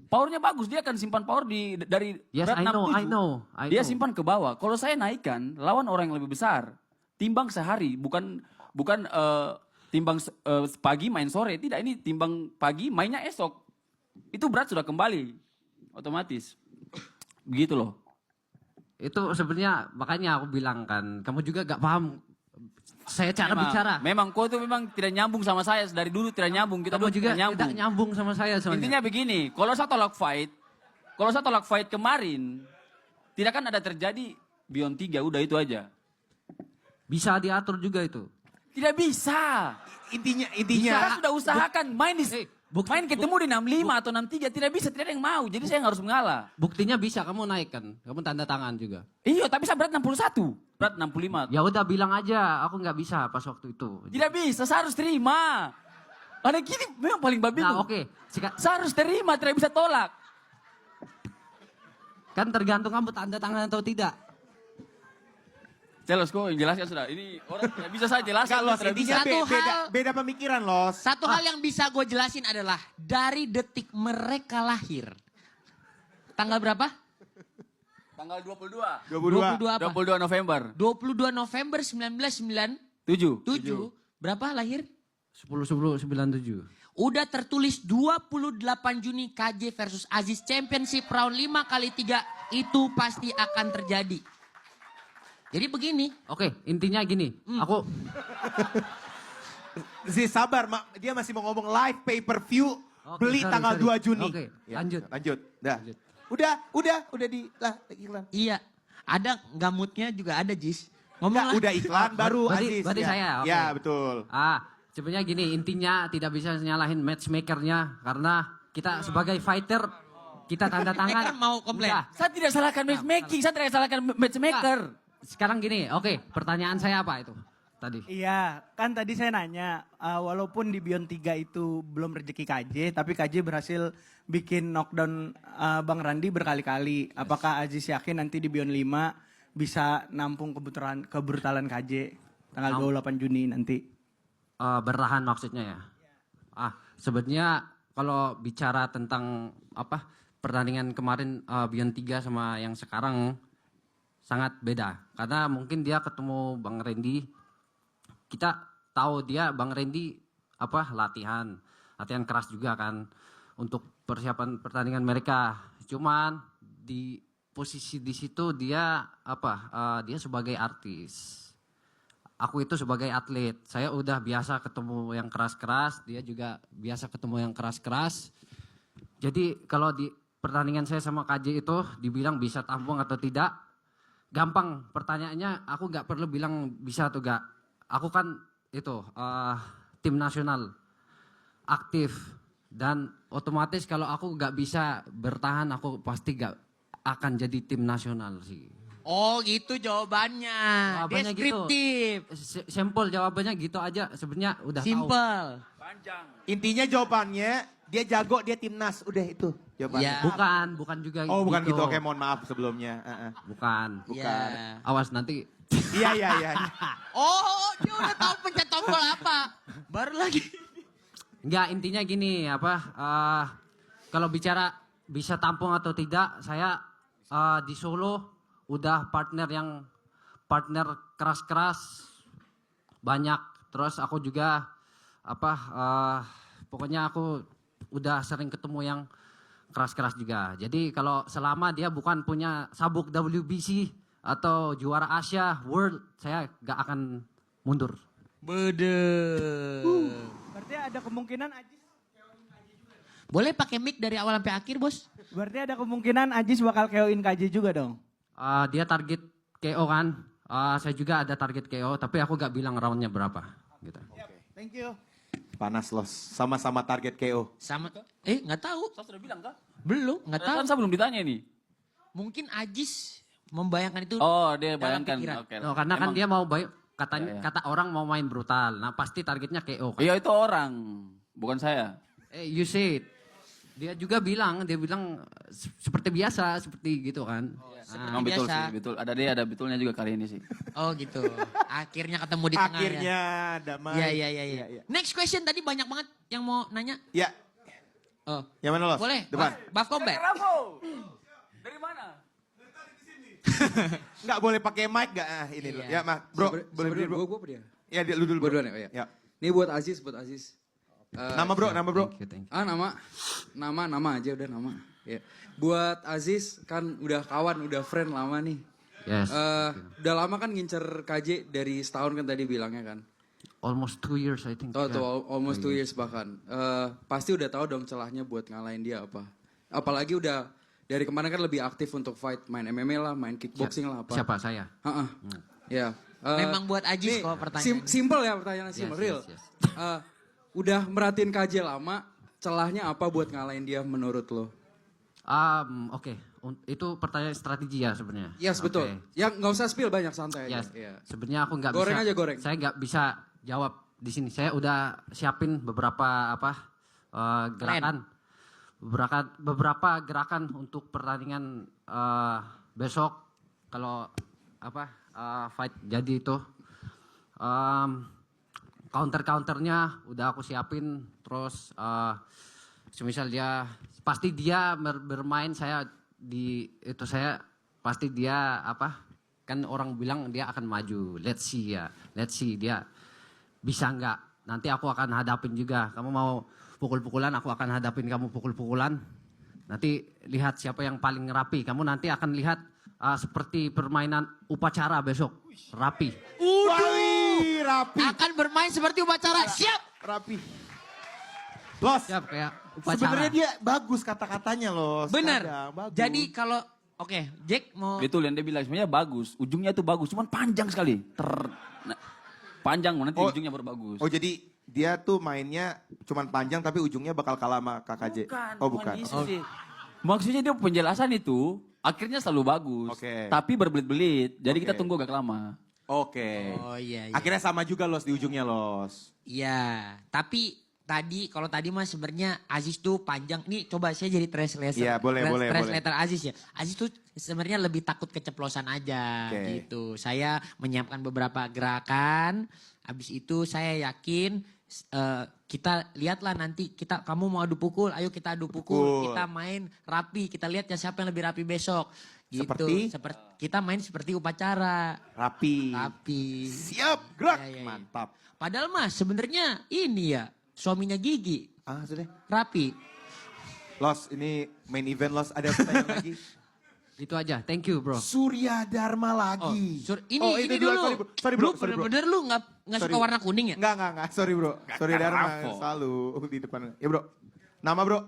Speaker 4: Powernya bagus, dia akan simpan power dari
Speaker 3: Yes,
Speaker 4: berat
Speaker 3: I
Speaker 4: 67.
Speaker 3: know.
Speaker 4: Dia simpan ke bawah. Kalau saya naikkan lawan orang yang lebih besar, timbang sehari, bukan timbang pagi main sore, tidak, ini timbang pagi mainnya esok. Itu berat sudah kembali otomatis. Begitu loh.
Speaker 3: Itu sebenarnya makanya aku bilang kan, kamu juga gak paham saya cara bicara.
Speaker 4: Memang kau itu memang tidak nyambung sama saya dari dulu, tidak nyambung. Kita
Speaker 3: Kamu
Speaker 4: dulu
Speaker 3: juga
Speaker 4: tidak
Speaker 3: tidak nyambung sama saya soalnya.
Speaker 4: Intinya begini, kalau saya tolak fight kemarin, tidak kan ada terjadi Beyond 3, udah itu aja.
Speaker 3: Bisa diatur juga itu.
Speaker 4: Tidak bisa.
Speaker 1: Intinya
Speaker 4: Saya sudah usahakan main ketemu di 65 atau 63, tidak bisa, tidak ada yang mau. Jadi saya harus mengalah.
Speaker 3: Buktinya bisa kamu naik kan, kamu tanda tangan juga.
Speaker 4: Iya, tapi saya berat 61, berat 65.
Speaker 3: Ya udah bilang aja, aku nggak bisa pas waktu itu.
Speaker 4: Tidak bisa, saya harus terima. Ada gini memang paling babi.
Speaker 3: Nah oke,
Speaker 4: Saya harus terima, tidak bisa tolak.
Speaker 3: kan tergantung kamu tanda tangan atau tidak.
Speaker 4: Jelas kok, yang jelaskan sudah. Ini orang tidak bisa saya jelaskan.
Speaker 1: Kalau
Speaker 4: tidak bisa.
Speaker 1: intinya beda pemikiran Los.
Speaker 2: Satu hal yang bisa gue jelasin adalah dari detik mereka lahir. Tanggal berapa?
Speaker 4: Tanggal 22.
Speaker 1: 22.
Speaker 2: apa?
Speaker 4: 22 November.
Speaker 2: 22 November 1997.
Speaker 4: 7.
Speaker 2: Berapa lahir?
Speaker 3: 10-10-97.
Speaker 2: Udah tertulis 28 Juni KJ versus Aziz Championship round 5x3. Itu pasti akan terjadi. Jadi begini.
Speaker 3: Oke, intinya gini, aku
Speaker 1: Sabar, dia masih mau ngomong live pay per view
Speaker 3: Oke,
Speaker 1: beli
Speaker 3: sorry,
Speaker 1: tanggal
Speaker 3: sorry.
Speaker 1: 2 Juni.
Speaker 3: Oke,
Speaker 1: Ya,
Speaker 3: lanjut.
Speaker 1: Dah. Udah di iklan.
Speaker 2: Iya. Ada gamutnya juga ada Jis. Ngomong
Speaker 1: Enggak,
Speaker 2: lah.
Speaker 1: udah iklan baru Aziz.
Speaker 3: berarti
Speaker 1: Ya.
Speaker 3: saya, oke.
Speaker 1: Ya, betul.
Speaker 3: Sebenarnya gini, intinya tidak bisa nyalahin matchmakernya karena kita sebagai fighter kita tanda tangan.
Speaker 2: Matchmaker mau komplain.
Speaker 3: Udah.
Speaker 4: Saya tidak salahkan matchmaking, saya tidak salahkan matchmaker.
Speaker 3: Sekarang gini, oke, pertanyaan saya apa itu tadi?
Speaker 7: Iya, kan tadi saya nanya, walaupun di Beyond 3 itu belum rezeki KJ, tapi KJ berhasil bikin knockdown Bang Randi berkali-kali. Apakah Aziz yakin nanti di Beyond 5 bisa nampung kebrutalan KJ tanggal 28 Juni nanti?
Speaker 3: Bertahan maksudnya ya? Sebenarnya kalau bicara tentang pertandingan kemarin Beyond 3 sama yang sekarang sangat beda. Karena mungkin dia ketemu Bang Randy, kita tahu Bang Randy latihan keras juga kan untuk persiapan pertandingan mereka. Cuman di posisi di situ dia dia sebagai artis. Aku itu sebagai atlet. Saya udah biasa ketemu yang keras-keras, dia juga biasa ketemu yang keras-keras. Jadi kalau di pertandingan saya sama KJ itu dibilang bisa tampung atau tidak, gampang pertanyaannya, aku nggak perlu bilang bisa atau enggak. Aku kan itu tim nasional aktif dan otomatis kalau aku nggak bisa bertahan aku pasti nggak akan jadi tim nasional sih.
Speaker 2: Oh gitu jawabannya.
Speaker 3: Jawabannya gitu.
Speaker 2: Deskriptif.
Speaker 3: Sampel jawabannya gitu aja sebenarnya udah tahu.
Speaker 2: Simple.
Speaker 1: Intinya jawabannya dia jago, dia timnas, udah itu jawabannya.
Speaker 2: Ya.
Speaker 3: Bukan juga
Speaker 1: Oh bukan gitu, oke mohon maaf sebelumnya.
Speaker 3: Bukan.
Speaker 2: Ya.
Speaker 3: Awas nanti.
Speaker 1: Iya.
Speaker 2: Oh, dia udah tahu pencet tombol apa. Baru lagi.
Speaker 3: Enggak, intinya gini, kalau bicara bisa tampung atau tidak, saya di Solo udah partner keras-keras banyak. Terus aku juga pokoknya aku udah sering ketemu yang keras-keras juga. Jadi kalau selama dia bukan punya sabuk WBC atau juara Asia, World, saya gak akan mundur.
Speaker 7: Berarti ada kemungkinan Ajis
Speaker 2: Boleh pakai mic dari awal sampai akhir, Bos?
Speaker 7: Berarti ada kemungkinan Ajis bakal KO-in KJ juga dong.
Speaker 3: Dia target KO kan, saya juga ada target KO, tapi aku gak bilang roundnya berapa. Gitu.
Speaker 7: Thank you.
Speaker 1: Panas Los, sama-sama target KO.
Speaker 2: Sama nggak tahu.
Speaker 4: Saya sudah bilang kah?
Speaker 2: Belum, nggak tahu.
Speaker 4: Kan saya belum ditanya nih.
Speaker 2: Mungkin Ajis membayangkan itu.
Speaker 4: Oh, dia
Speaker 2: dalam
Speaker 4: bayangkan.
Speaker 2: pikiran.
Speaker 4: Oke.
Speaker 3: No, karena kan
Speaker 4: Emang-
Speaker 3: dia mau katanya
Speaker 4: Ya, ya.
Speaker 3: kata orang mau main brutal. Nah, pasti targetnya KO kan.
Speaker 4: Iya itu orang, bukan saya.
Speaker 3: You say it. Dia bilang seperti biasa, seperti gitu kan.
Speaker 4: Memang betul
Speaker 2: biasa.
Speaker 4: sih, betul. Ada betulnya juga kali ini sih.
Speaker 2: Oh gitu. Akhirnya ketemu di tengah
Speaker 1: Akhirnya
Speaker 2: ya.
Speaker 1: damai.
Speaker 2: Iya. Next question tadi banyak banget yang mau nanya.
Speaker 1: Ya,
Speaker 2: Oh.
Speaker 1: yang mana Los?
Speaker 2: Boleh.
Speaker 1: Depan.
Speaker 2: Buff Combat.
Speaker 4: Dari mana?
Speaker 1: Nggak boleh pakai mic nggak? Ini dulu.
Speaker 2: Iya.
Speaker 1: Ya, Bro. Boleh berdiri, Bro.
Speaker 8: Gue apa dia?
Speaker 1: Ya, lu dulu,
Speaker 8: Gue
Speaker 1: Bro.
Speaker 8: duluan ya? Oh, iya.
Speaker 1: Ya.
Speaker 8: Ini buat Aziz.
Speaker 1: Nama, Bro.
Speaker 3: Thank you.
Speaker 8: Nama aja udah nama. Ya. Buat Aziz kan udah kawan, udah friend lama nih.
Speaker 3: Yes.
Speaker 8: Udah lama kan ngincer KJ dari setahun kan tadi bilangnya kan.
Speaker 3: Almost 2 years I think.
Speaker 8: Tuh,
Speaker 3: Yeah.
Speaker 8: almost 2 years bahkan. Pasti udah tahu dong celahnya buat ngalahin dia apa. Apalagi udah dari kemarin kan lebih aktif untuk fight, main MMA lah, main kickboxing lah apa.
Speaker 3: Siapa saya?
Speaker 8: Heeh. Ya.
Speaker 2: Memang buat Ajis
Speaker 8: nih,
Speaker 2: kok pertanyaan.
Speaker 8: Simple ya pertanyaan simple, real.
Speaker 3: yes.
Speaker 8: Udah merhatiin KJ lama, celahnya apa buat ngalahin dia menurut lo?
Speaker 3: Oke. Itu pertanyaan strategi ya sebenarnya.
Speaker 8: Yes, betul.
Speaker 3: Oke.
Speaker 8: Yang nggak usah spill banyak santai aja.
Speaker 3: Yes.
Speaker 8: Iya.
Speaker 3: Sebenarnya aku nggak
Speaker 8: Goreng
Speaker 3: bisa.
Speaker 8: aja, goreng.
Speaker 3: Saya nggak bisa jawab di sini. Saya udah siapin beberapa gerakan, beberapa gerakan untuk pertandingan besok. Kalau fight jadi itu counternya udah aku siapin. Terus semisal dia pasti dia bermain saya pasti dia kan orang bilang dia akan maju. Let's see dia bisa nggak. Nanti aku akan hadapin juga. Kamu mau pukul-pukulan, aku akan hadapin kamu pukul-pukulan. Nanti lihat siapa yang paling rapi. Kamu nanti akan lihat seperti permainan upacara besok. Rapi.
Speaker 1: Wih, rapi.
Speaker 2: Akan bermain seperti upacara. Siap.
Speaker 1: Rapi. Los,
Speaker 3: Siap kayak upacara.
Speaker 1: sebenarnya dia bagus kata-katanya Los.
Speaker 2: Bener.
Speaker 1: Kadang, bagus.
Speaker 2: Jadi kalau Jack mau
Speaker 4: Betul yang dia bilang sebenarnya bagus, ujungnya tuh bagus, cuman panjang sekali. Panjang nanti
Speaker 1: Oh.
Speaker 4: ujungnya baru bagus.
Speaker 1: Oh jadi dia tuh mainnya cuman panjang tapi ujungnya bakal kalah sama KKJ. Oh bukan.
Speaker 4: Gitu sih. Maksudnya dia penjelasan itu akhirnya selalu bagus,
Speaker 1: Oke.
Speaker 4: tapi berbelit-belit. Jadi kita
Speaker 1: Oke.
Speaker 4: tunggu agak lama.
Speaker 1: Oke.
Speaker 2: Oh iya.
Speaker 1: Akhirnya sama juga Los di ujungnya Los.
Speaker 2: Iya, tapi kalau tadi mah sebenarnya Aziz tuh panjang. Nih coba saya jadi translator.
Speaker 1: Iya, boleh.
Speaker 2: Translator Aziz ya. Aziz tuh sebenarnya lebih takut keceplosan aja
Speaker 1: Oke.
Speaker 2: gitu. Saya menyiapkan beberapa gerakan. Habis itu saya yakin kita lihatlah nanti kamu mau adu pukul, ayo kita adu pukul.
Speaker 1: Pukul.
Speaker 2: Kita main rapi, kita lihat ya siapa yang lebih rapi besok. Gitu.
Speaker 1: Seperti?
Speaker 2: Kita main seperti upacara.
Speaker 1: Rapi.
Speaker 2: Rapi.
Speaker 1: Siap, gerak.
Speaker 2: Iya.
Speaker 1: Mantap.
Speaker 2: Padahal mah sebenarnya ini ya suaminya Gigi
Speaker 1: Sudah.
Speaker 2: rapi.
Speaker 1: Los, ini main event Los. Ada pertanyaan lagi?
Speaker 3: Itu aja. Thank you, bro.
Speaker 1: Surya Dharma lagi.
Speaker 2: Ini
Speaker 1: dulu.
Speaker 2: dulu.
Speaker 1: Sorry bro.
Speaker 2: Lu bener-bener lu nggak
Speaker 1: Sorry.
Speaker 2: suka warna kuning ya?
Speaker 1: Enggak. Sorry bro. Surya Dharma
Speaker 4: Rafo.
Speaker 1: selalu di depan. Ya bro. Nama bro.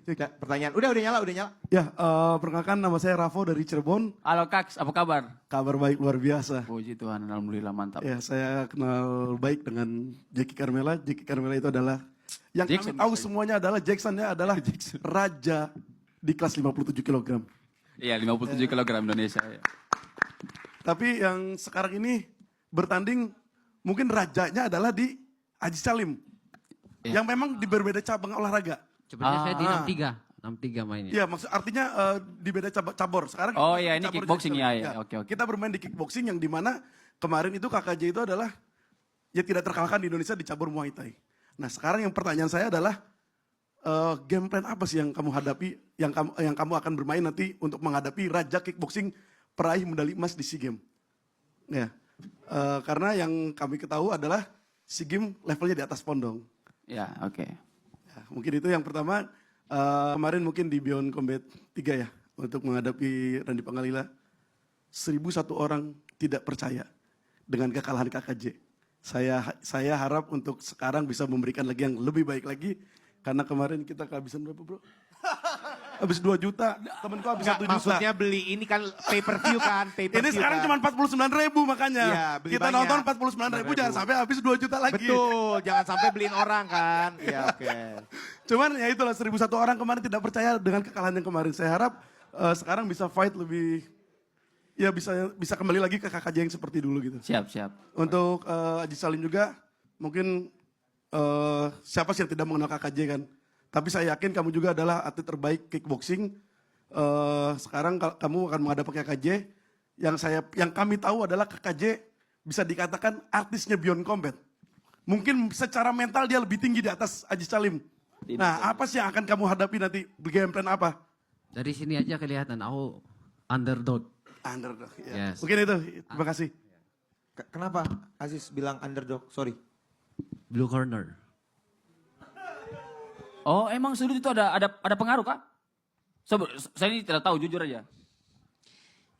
Speaker 1: Ya, pertanyaan. Udah nyala.
Speaker 9: Ya, perkenalkan nama saya Rafo dari Cirebon.
Speaker 4: Halo Kaks, apa kabar?
Speaker 9: Kabar baik luar biasa.
Speaker 4: Puji Tuhan, alhamdulillah mantap.
Speaker 9: Ya, saya kenal baik dengan Jackie Carmela. Jackie Carmela itu adalah yang
Speaker 4: Jackson.
Speaker 9: kami tahu semuanya adalah Jacksonnya adalah raja di kelas 57 kg.
Speaker 4: Iya, 57 kg Indonesia. Ya.
Speaker 9: Tapi yang sekarang ini bertanding mungkin rajanya adalah di Aziz Salim. yang memang di berbeda cabang olahraga.
Speaker 3: Sebenarnya saya di 63 mainnya.
Speaker 9: Iya, maksud artinya di beda cabur. Sekarang
Speaker 4: Oh
Speaker 9: kita
Speaker 4: iya, ini
Speaker 9: cabur
Speaker 4: kickboxing,
Speaker 9: jadi-
Speaker 4: ya. Oke.
Speaker 9: Kita bermain di kickboxing yang dimana kemarin itu KKJ itu adalah ya tidak terkalahkan di Indonesia di cabur Muay Thai. Nah sekarang yang pertanyaan saya adalah game plan apa sih yang kamu hadapi, yang kamu akan bermain nanti untuk menghadapi raja kickboxing peraih medali emas di SEA Games? Ya, karena yang kami ketahui adalah SEA Games levelnya di atas pondong.
Speaker 4: Ya, oke.
Speaker 9: Ya, mungkin itu yang pertama. Kemarin mungkin di Beyond Combat 3 ya, untuk menghadapi Randy Pangalila. 1.001 orang tidak percaya dengan kekalahan KKJ. Saya harap untuk sekarang bisa memberikan lagi yang lebih baik lagi. Karena kemarin kita kehabisan berapa bro? Habis 2 juta, temenku habis 1 juta.
Speaker 1: Maksudnya beli ini kan pay-per-view kan,
Speaker 9: Ini sekarang cuma 49.000 makanya.
Speaker 1: Iya, beli
Speaker 9: Kita
Speaker 1: banyak.
Speaker 9: nonton 49.000 jangan sampai habis 2 juta lagi.
Speaker 1: Betul, jangan sampai beliin orang kan. Ya oke.
Speaker 9: Cuman ya itulah 1.001 orang kemarin tidak percaya dengan kekalahan yang kemarin. Saya harap sekarang bisa fight lebih, ya bisa kembali lagi ke KKJ yang seperti dulu gitu.
Speaker 4: Siap.
Speaker 9: Untuk Aji Salim juga mungkin siapa sih yang tidak mengenal KKJ kan. Tapi saya yakin kamu juga adalah atlet terbaik kickboxing. Sekarang kamu akan menghadapi KKJ. Yang kami tahu adalah KKJ bisa dikatakan artisnya Beyond Combat. Mungkin secara mental dia lebih tinggi di atas Aji Salim. Nah, apa sih yang akan kamu hadapi nanti? Game plan apa?
Speaker 3: Dari sini aja kelihatan aku underdog.
Speaker 9: Underdog. Ya.
Speaker 3: Yes.
Speaker 9: Mungkin itu. Terima kasih.
Speaker 1: Kenapa Aziz bilang underdog? Sorry.
Speaker 3: Blue corner.
Speaker 4: Oh, emang sudut itu ada pengaruh kah? Saya ini tidak tahu, jujur aja.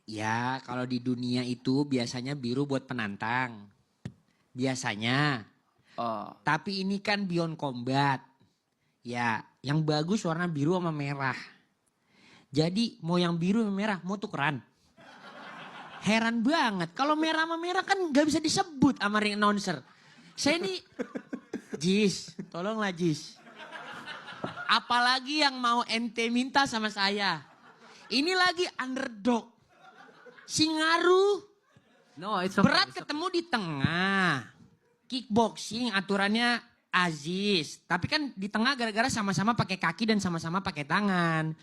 Speaker 2: Ya, kalau di dunia itu biasanya biru buat penantang. Biasanya.
Speaker 4: Oh,
Speaker 2: Tapi ini kan Beyond Combat. Ya, yang bagus warna biru sama merah. Jadi mau yang biru sama merah, mau tukeran. Heran banget. Kalau merah sama merah kan gak bisa disebut sama ring announcer. Saya ini, Jis, tolonglah Jis. Apalagi yang mau ente minta sama saya. Ini lagi underdog. Singaru.
Speaker 3: No, it's okay.
Speaker 2: Berat ketemu di tengah. Kickboxing aturannya Aziz. Tapi kan di tengah gara-gara sama-sama pakai kaki dan sama-sama pakai tangan.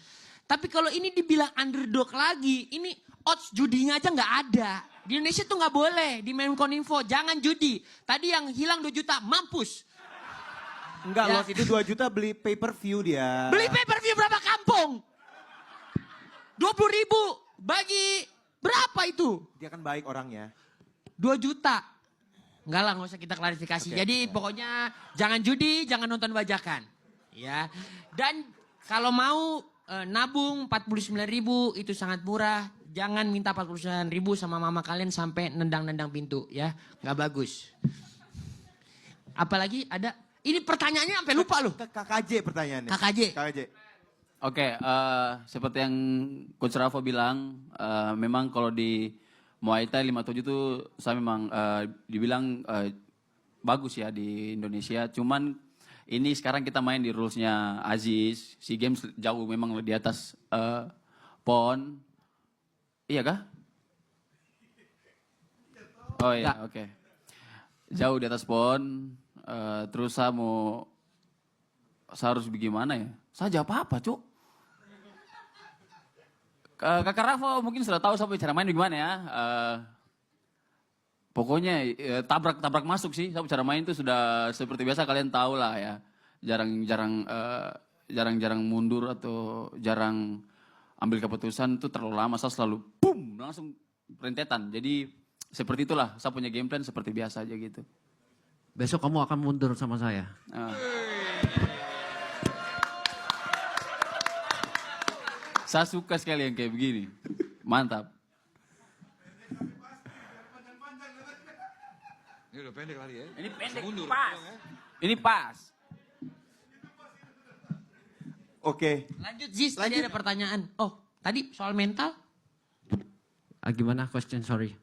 Speaker 2: Tapi kalau ini dibilang underdog lagi, ini odds judinya aja nggak ada. Di Indonesia tuh nggak boleh di Menkominfo, jangan judi. Tadi yang hilang 2 juta, mampus.
Speaker 1: Enggak,
Speaker 2: Ya.
Speaker 1: Los itu 2 juta beli pay-per-view dia.
Speaker 2: Beli pay-per-view berapa kampung? 20.000 bagi berapa itu?
Speaker 1: Dia kan baik orangnya.
Speaker 2: 2 juta. Enggak lah, nggak usah kita klarifikasi.
Speaker 1: Oke.
Speaker 2: Jadi pokoknya jangan judi, jangan nonton bajakan. Ya. Dan kalau mau nabung 49.000 itu sangat murah. Jangan minta 49.000 sama mama kalian sampai nendang-nendang pintu ya. Nggak bagus. Apalagi ada, ini pertanyaannya sampai lupa loh.
Speaker 1: Ke KKJ pertanyaannya.
Speaker 2: KKJ.
Speaker 4: Oke, seperti yang Coach Rafa bilang, memang kalau di Muay Thai 57 itu saya memang dibilang bagus ya di Indonesia. Cuman ini sekarang kita main di rulesnya Aziz, SEA Games jauh memang di atas PON. Iya kah? Oh iya, oke. Jauh di atas PON, terus saya harus bagaimana ya? Saya jawab apa, Cuk? Kakak Rafa mungkin sudah tahu sampai cara main gimana ya. Pokoknya tabrak masuk sih. Sampai cara main itu sudah seperti biasa kalian tahu lah ya. Jarang mundur atau jarang ambil keputusan itu terlalu lama. Saya selalu boom langsung rentetan. Jadi seperti itulah. Saya punya game plan seperti biasa aja gitu.
Speaker 3: Besok kamu akan mundur sama saya.
Speaker 4: Saya suka sekali yang kayak begini. Mantap.
Speaker 10: Ini udah pendek kali ya.
Speaker 4: Ini pendek, pas. Ini pas.
Speaker 1: Oke.
Speaker 2: Lanjut Ziz, tadi ada pertanyaan. Oh, tadi soal mental?
Speaker 3: Gimana question, sorry.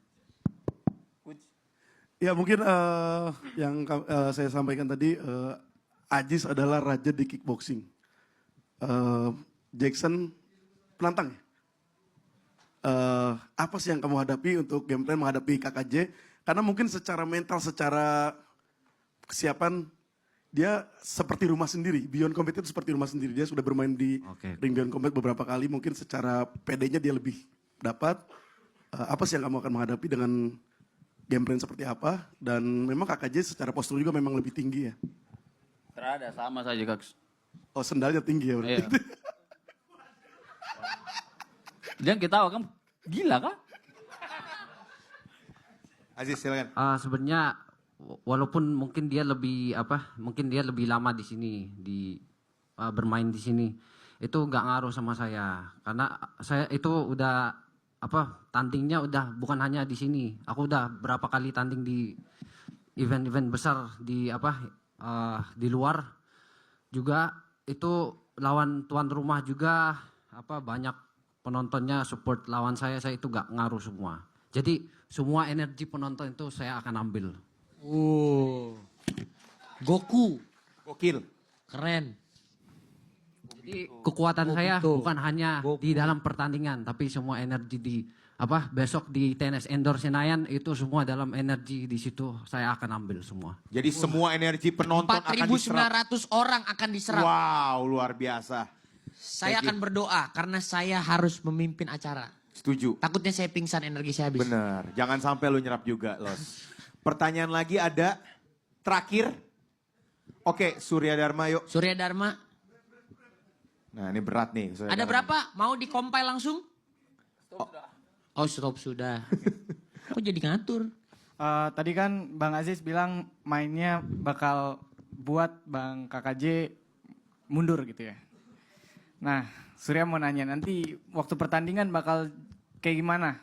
Speaker 9: Ya mungkin yang saya sampaikan tadi, Aziz adalah raja di kickboxing. Jackson penantang ya? Apa sih yang kamu hadapi untuk game plan menghadapi KKJ? Karena mungkin secara mental, secara kesiapan, dia seperti rumah sendiri. Beyond Combat itu seperti rumah sendiri. Dia sudah bermain di ring Beyond Combat beberapa kali. Mungkin secara PD-nya dia lebih dapat. Apa sih yang kamu akan menghadapi dengan game plan seperti apa? Dan memang KKJ secara postur juga memang lebih tinggi ya.
Speaker 4: Terada sama saja Kak.
Speaker 9: Oh sendalnya tinggi ya berarti.
Speaker 4: Iya. Jangan ketawa kamu gila kah?
Speaker 1: Aziz silakan.
Speaker 3: Sebenarnya walaupun mungkin dia lebih lama di sini bermain di sini, itu nggak ngaruh sama saya karena saya itu udah tandingnya udah bukan hanya di sini. Aku udah berapa kali tanding di event-event besar di luar juga, itu lawan tuan rumah juga banyak penontonnya support lawan saya itu nggak ngaruh semua. Jadi semua energi penonton itu saya akan ambil.
Speaker 2: Goku,
Speaker 1: Gokil.
Speaker 2: keren.
Speaker 3: Jadi kekuatan saya bukan hanya di dalam pertandingan, tapi semua energi di besok di tenis indoor Senayan itu semua dalam energi di situ saya akan ambil semua.
Speaker 1: Jadi semua energi penonton akan diserap.
Speaker 2: 4.900 orang akan diserap.
Speaker 1: Wow, luar biasa.
Speaker 2: Saya akan berdoa karena saya harus memimpin acara.
Speaker 1: Setuju.
Speaker 2: Takutnya saya pingsan, energi saya habis.
Speaker 1: Bener, jangan sampai lu nyerap juga, Los. Pertanyaan lagi ada, terakhir. Oke, Surya Dharma yuk.
Speaker 2: Surya Dharma,
Speaker 1: Nah ini berat nih. Surya
Speaker 2: ada
Speaker 1: Dharma.
Speaker 2: berapa? Mau dikompil langsung? Oh stop sudah. Kok jadi ngatur?
Speaker 6: Tadi kan Bang Aziz bilang mainnya bakal buat Bang KKJ mundur gitu ya. Nah, Surya mau nanya nanti waktu pertandingan bakal kayak gimana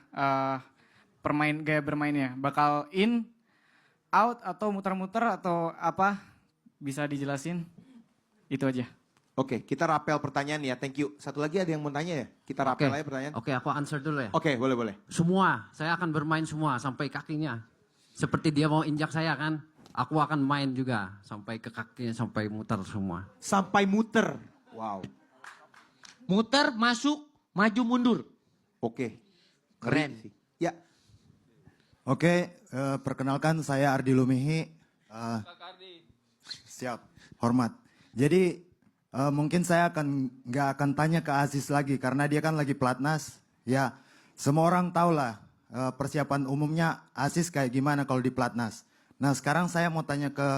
Speaker 6: gaya bermainnya? Bakal in, out atau muter-muter atau apa? Bisa dijelasin? Itu aja.
Speaker 1: Oke, kita rapel pertanyaan ya, thank you. Satu lagi ada yang mau tanya ya? Kita rapel aja pertanyaan.
Speaker 3: Oke, aku answer dulu ya.
Speaker 1: Oke, boleh.
Speaker 3: Semua, saya akan bermain semua sampai kakinya. Seperti dia mau injak saya kan, aku akan main juga sampai ke kakinya, sampai muter semua.
Speaker 1: Sampai muter. Wow.
Speaker 2: Muter, masuk, maju, mundur.
Speaker 1: Oke.
Speaker 2: Keren.
Speaker 1: Sih. Ya.
Speaker 10: Oke, perkenalkan saya Ardi Lumihi. Siap, hormat. Jadi mungkin saya nggak akan tanya ke Aziz lagi karena dia kan lagi pelatnas. Ya, semua orang tahu lah persiapan umumnya Aziz kayak gimana kalau di pelatnas. Nah sekarang saya mau tanya ke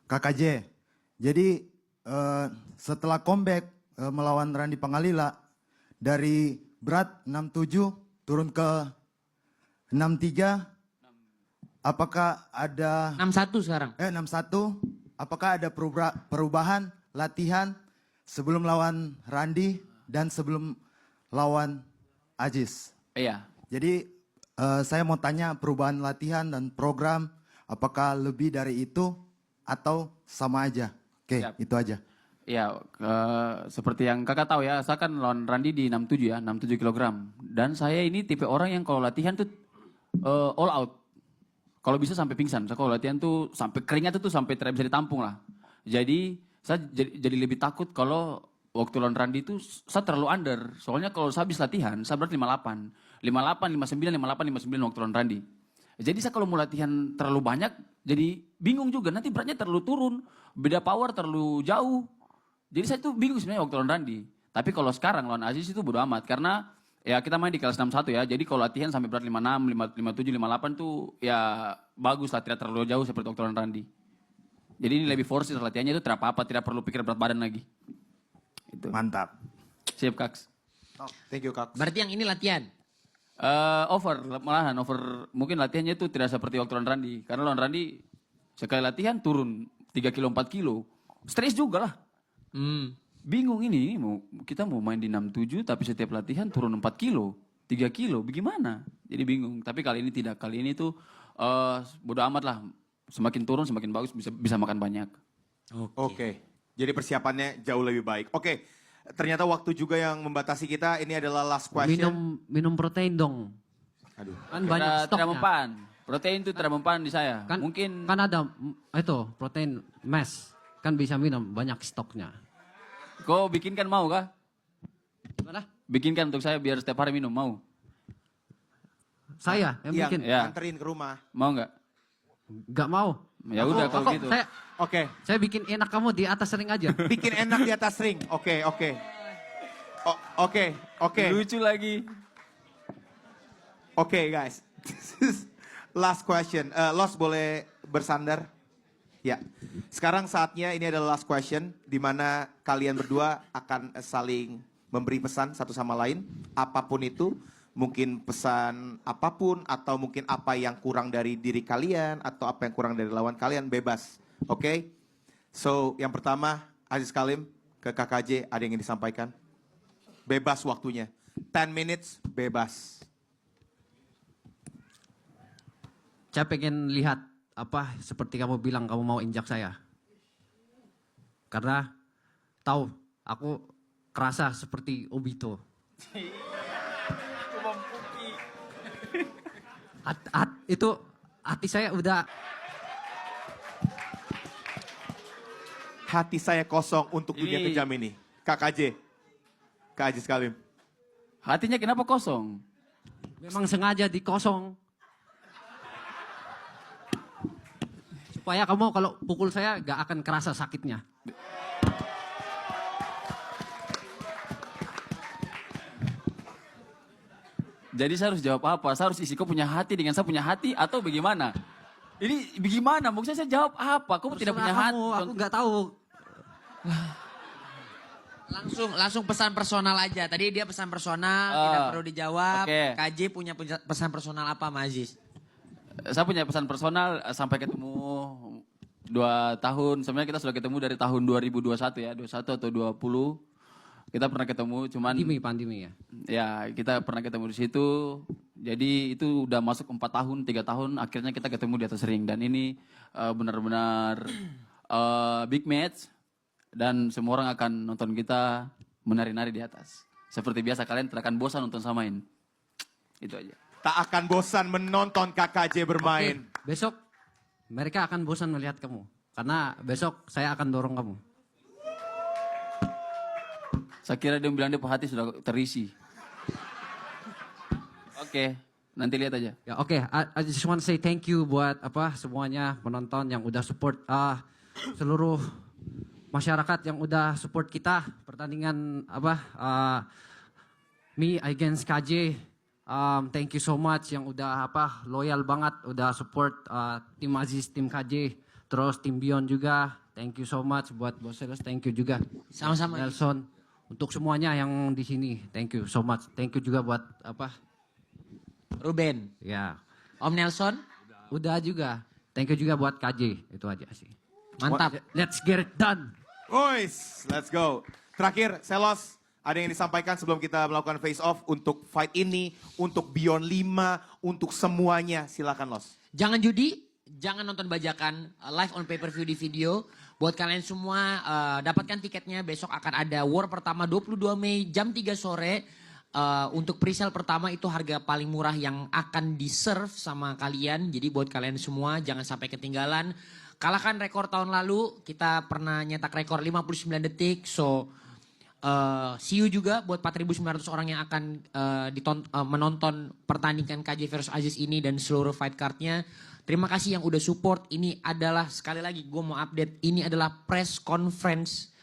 Speaker 10: KKJ. Jadi setelah comeback melawan Randy Pangalila dari berat 67 turun ke 63, apakah ada
Speaker 2: 61 sekarang.
Speaker 10: 61, apakah ada perubahan latihan sebelum lawan Randy dan sebelum lawan Aziz?
Speaker 4: Iya.
Speaker 10: Jadi saya mau tanya perubahan latihan dan program apakah lebih dari itu atau sama aja? Oke,
Speaker 4: Siap.
Speaker 10: itu aja.
Speaker 4: Ya, seperti yang kakak tahu ya, saya kan lawan Randy di 67 ya, 67 kg. Dan saya ini tipe orang yang kalau latihan tuh all out. Kalau bisa sampai pingsan. Saya kalau latihan tuh sampai keringat tuh sampai tidak bisa ditampung lah. Jadi saya jadi lebih takut kalau waktu lawan Randy itu saya terlalu under. Soalnya kalau saya habis latihan, saya berat 58. 58, 59, 58, 59 waktu lawan Randy. Jadi saya kalau mau latihan terlalu banyak, jadi bingung juga. Nanti beratnya terlalu turun, beda power terlalu jauh. Jadi saya tuh bingung sebenarnya waktu lawan Randy. Tapi kalau sekarang lawan Aziz itu bodo amat. Karena ya kita main di kelas 61 ya. Jadi kalau latihan sampai berat 56, 57, 58 tuh ya bagus lah. Tidak terlalu jauh seperti waktu lawan Randy. Jadi ini lebih force latihannya itu tidak apa-apa. Tidak perlu pikir berat badan lagi. Itu.
Speaker 10: Mantap.
Speaker 4: Siap Kaks.
Speaker 1: Thank you, Kak.
Speaker 2: Berarti yang ini latihan.
Speaker 4: Malahan over. Mungkin latihannya itu tidak seperti waktu lawan Randy. Karena lawan Randy sekali latihan turun 3 kilo, 4 kilo. Stres juga lah. Bingung ini kita mau main di 67 tapi setiap latihan turun 4 kilo, 3 kilo, bagaimana? Jadi bingung. Tapi kali ini tidak. Kali ini tuh bodo amat lah. Semakin turun semakin bagus, bisa makan banyak.
Speaker 1: Oke. Jadi persiapannya jauh lebih baik. Oke. Ternyata waktu juga yang membatasi kita. Ini adalah last question.
Speaker 3: Minum protein dong.
Speaker 1: Aduh.
Speaker 3: Kan banyak
Speaker 4: Tidak
Speaker 3: stoknya.
Speaker 4: mempan. Protein itu tidak mempan di saya.
Speaker 3: Kan,
Speaker 4: Mungkin
Speaker 3: kan ada itu protein mass. Kan bisa minum banyak stoknya.
Speaker 4: kau bikinkan mau kah?
Speaker 3: Gimana?
Speaker 4: Bikinkan untuk saya biar setiap hari minum, mau?
Speaker 3: Saya yang
Speaker 1: Yang
Speaker 3: bikin.
Speaker 4: Ya.
Speaker 1: anterin ke rumah.
Speaker 4: Mau nggak?
Speaker 3: Gak mau.
Speaker 4: Ya udah kalau gitu.
Speaker 1: Oke.
Speaker 3: Saya bikin enak kamu di atas ring aja.
Speaker 1: Bikin enak di atas ring. Oke.
Speaker 4: Lucu lagi.
Speaker 1: Oke, guys. This is last question. Los boleh bersandar? Ya. Sekarang saatnya ini adalah last question di mana kalian berdua akan saling memberi pesan satu sama lain, apapun itu, mungkin pesan apapun atau mungkin apa yang kurang dari diri kalian atau apa yang kurang dari lawan kalian, bebas. Oke? So, yang pertama, Aziz Kalim ke KKJ, ada yang ingin disampaikan? Bebas waktunya. 10 minutes, bebas.
Speaker 3: Saya pengen lihat apa seperti kamu bilang kamu mau injak saya. Karena tahu aku kerasa seperti Obito. Itu hati saya udah.
Speaker 1: Hati saya kosong untuk dunia
Speaker 4: Ini-
Speaker 1: kejam ini. KKJ. Kak Aziz Kalim.
Speaker 4: Hatinya kenapa kosong?
Speaker 3: Memang sengaja dikosong. Supaya kamu kalau pukul saya gak akan kerasa sakitnya.
Speaker 4: Jadi saya harus jawab apa? Saya harus isi kau punya hati dengan saya punya hati atau bagaimana? Ini bagaimana? Maksudnya saya jawab apa? Kau tidak punya
Speaker 3: Terserah
Speaker 4: hati.
Speaker 3: kamu, aku gak tahu.
Speaker 2: Langsung pesan personal aja. Tadi dia pesan personal, tidak perlu dijawab.
Speaker 4: oke.
Speaker 2: KJ punya pesan personal apa sama Aziz?
Speaker 4: Saya punya pesan personal sampai ketemu 2 tahun. Sebenarnya kita sudah ketemu dari tahun 2021 ya, 21 atau 20. Kita pernah ketemu cuman
Speaker 3: Pandemi ya.
Speaker 4: ya kita pernah ketemu di situ. Jadi itu udah masuk 4 tahun, 3 tahun akhirnya kita ketemu di atas ring dan ini benar-benar big match dan semua orang akan nonton kita menari-nari di atas. Seperti biasa kalian tidak akan bosan nonton samain. Itu aja.
Speaker 1: Tak akan bosan menonton KKJ bermain.
Speaker 3: Oke, besok mereka akan bosan melihat kamu. Karena besok saya akan dorong kamu.
Speaker 4: Saya kira dia bilang dia hati sudah terisi. Oke, nanti lihat aja.
Speaker 3: Ya oke, I just want to say thank you buat semuanya penonton yang udah support seluruh masyarakat yang udah support kita pertandingan me against KJ. Thank you so much yang udah loyal banget udah support tim Aziz, tim KJ, terus tim Bion juga. Thank you so much buat Bos Seles, thank you juga.
Speaker 2: Sama-sama.
Speaker 3: Nelson, untuk semuanya yang di sini, thank you so much. Thank you juga buat
Speaker 2: Ruben.
Speaker 3: ya.
Speaker 2: Om Nelson.
Speaker 3: Udah juga. Thank you juga buat KJ. Itu aja sih.
Speaker 2: Mantap.
Speaker 3: Let's get it done.
Speaker 1: Boys, let's go. Terakhir, Selos, ada yang disampaikan sebelum kita melakukan face off untuk fight ini, untuk Beyond 5, untuk semuanya. Silakan, Los.
Speaker 2: Jangan judi, jangan nonton bajakan, live on pay-per-view di video. Buat kalian semua, dapatkan tiketnya. Besok akan ada war pertama 22 Mei jam 3 sore. Untuk presale pertama itu harga paling murah yang akan di-serve sama kalian. Jadi buat kalian semua jangan sampai ketinggalan. Kalahkan rekor tahun lalu, kita pernah nyetak rekor 59 detik. So, see you juga buat 4.900 orang yang akan menonton pertandingan KJ versus Aziz ini dan seluruh fight card-nya. Terima kasih yang udah support. Ini adalah, sekali lagi gue mau update, ini adalah press conference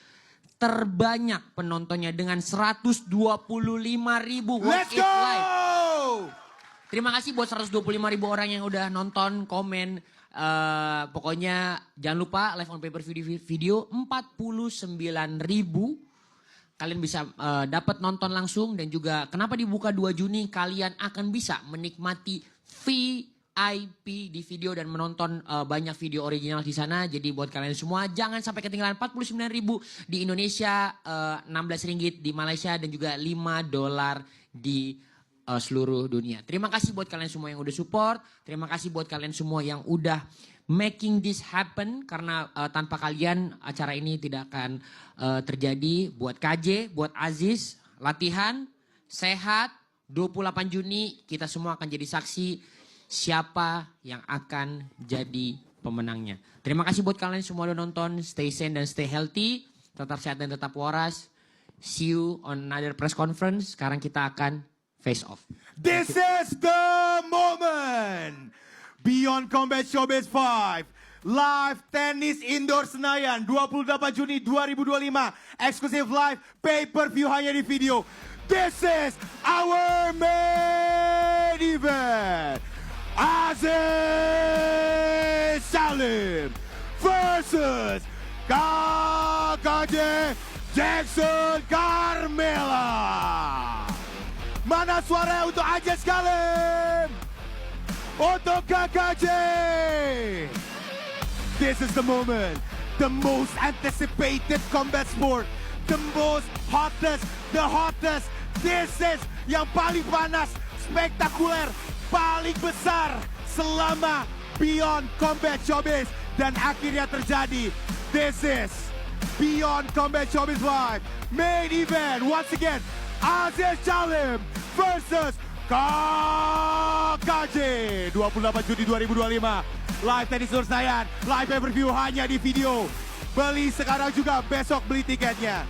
Speaker 2: terbanyak penontonnya dengan 125.000
Speaker 1: Let's
Speaker 2: watch it
Speaker 1: go!
Speaker 2: live. Terima kasih buat 125.000 orang yang udah nonton, komen. Pokoknya jangan lupa live on pay-per-view di video 49.000. Kalian bisa dapat nonton langsung dan juga kenapa dibuka 2 Juni kalian akan bisa menikmati VIP di video dan menonton banyak video original di sana. Jadi buat kalian semua jangan sampai ketinggalan 49.000 di Indonesia, 16 ringgit di Malaysia dan juga $5 di seluruh dunia. Terima kasih buat kalian semua yang udah support. Terima kasih buat kalian semua yang udah making this happen karena tanpa kalian acara ini tidak akan terjadi. Buat KJ, buat Aziz, latihan sehat 28 Juni kita semua akan jadi saksi siapa yang akan jadi pemenangnya. Terima kasih buat kalian semua udah nonton. Stay sane dan stay healthy. Tetap sehat dan tetap waras. See you on another press conference. Sekarang kita akan face off.
Speaker 1: This is the moment. Beyond Combat Showbiz 5 Live Tenis Indoor Senayan 28 Juni 2025. Eksklusif live pay-per-view hanya di video. This is our main event. Aziz Salim versus KKJ Jackson Carmela. Mana suara untuk Aziz Salim? Untuk KKJ. This is the moment. The most anticipated combat sport. The most hottest. The hottest. This is yang paling panas. Spektakuler. Paling besar selama Beyond Combat Showbiz. Dan akhirnya terjadi. This is Beyond Combat Showbiz Live. Main event once again. Aziz Salim versus KKJ 28 Juni 2025. Live Tenis Indoor Senayan. Live pay-per-view hanya di video. Beli sekarang juga, besok beli tiketnya.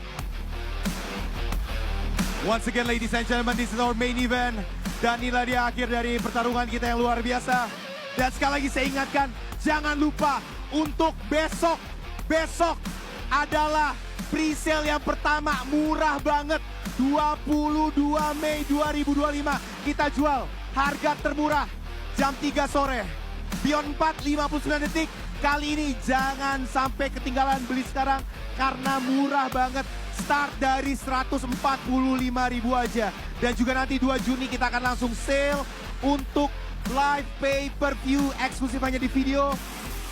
Speaker 1: Once again ladies and gentlemen, this is our main event. Dan inilah dia akhir dari pertarungan kita yang luar biasa. Dan sekali lagi saya ingatkan, jangan lupa untuk besok. Besok adalah pre-sale yang pertama, murah banget. 22 Mei 2025 kita jual harga termurah jam 3 sore. Beyond 4 59 detik. Kali ini jangan sampai ketinggalan, beli sekarang karena murah banget. Start dari 145.000 aja. Dan juga nanti 2 Juni kita akan langsung sale untuk live pay-per-view eksklusif hanya di video.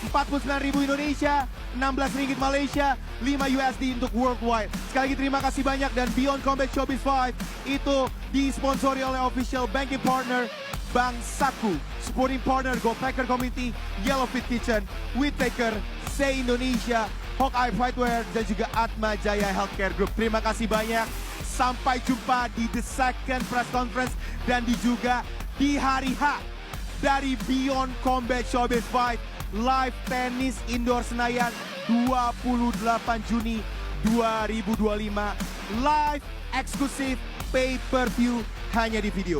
Speaker 1: 49.000 Indonesia, 16 ringgit Malaysia, 5 USD untuk worldwide. Sekali lagi terima kasih banyak, dan Beyond Combat Showbiz 5 itu disponsori oleh official banking partner Bank Saku, supporting partner GoPacker Community, Yellowfit Kitchen, Whittaker, Say Indonesia, Hawkeye Fightwear, dan juga Atma Jaya Healthcare Group. Terima kasih banyak. Sampai jumpa di the second press conference dan juga di hari H dari Beyond Combat Showbiz 5 Live Tenis Indoor Senayan 28 Juni 2025. Live eksklusif pay-per-view hanya di video.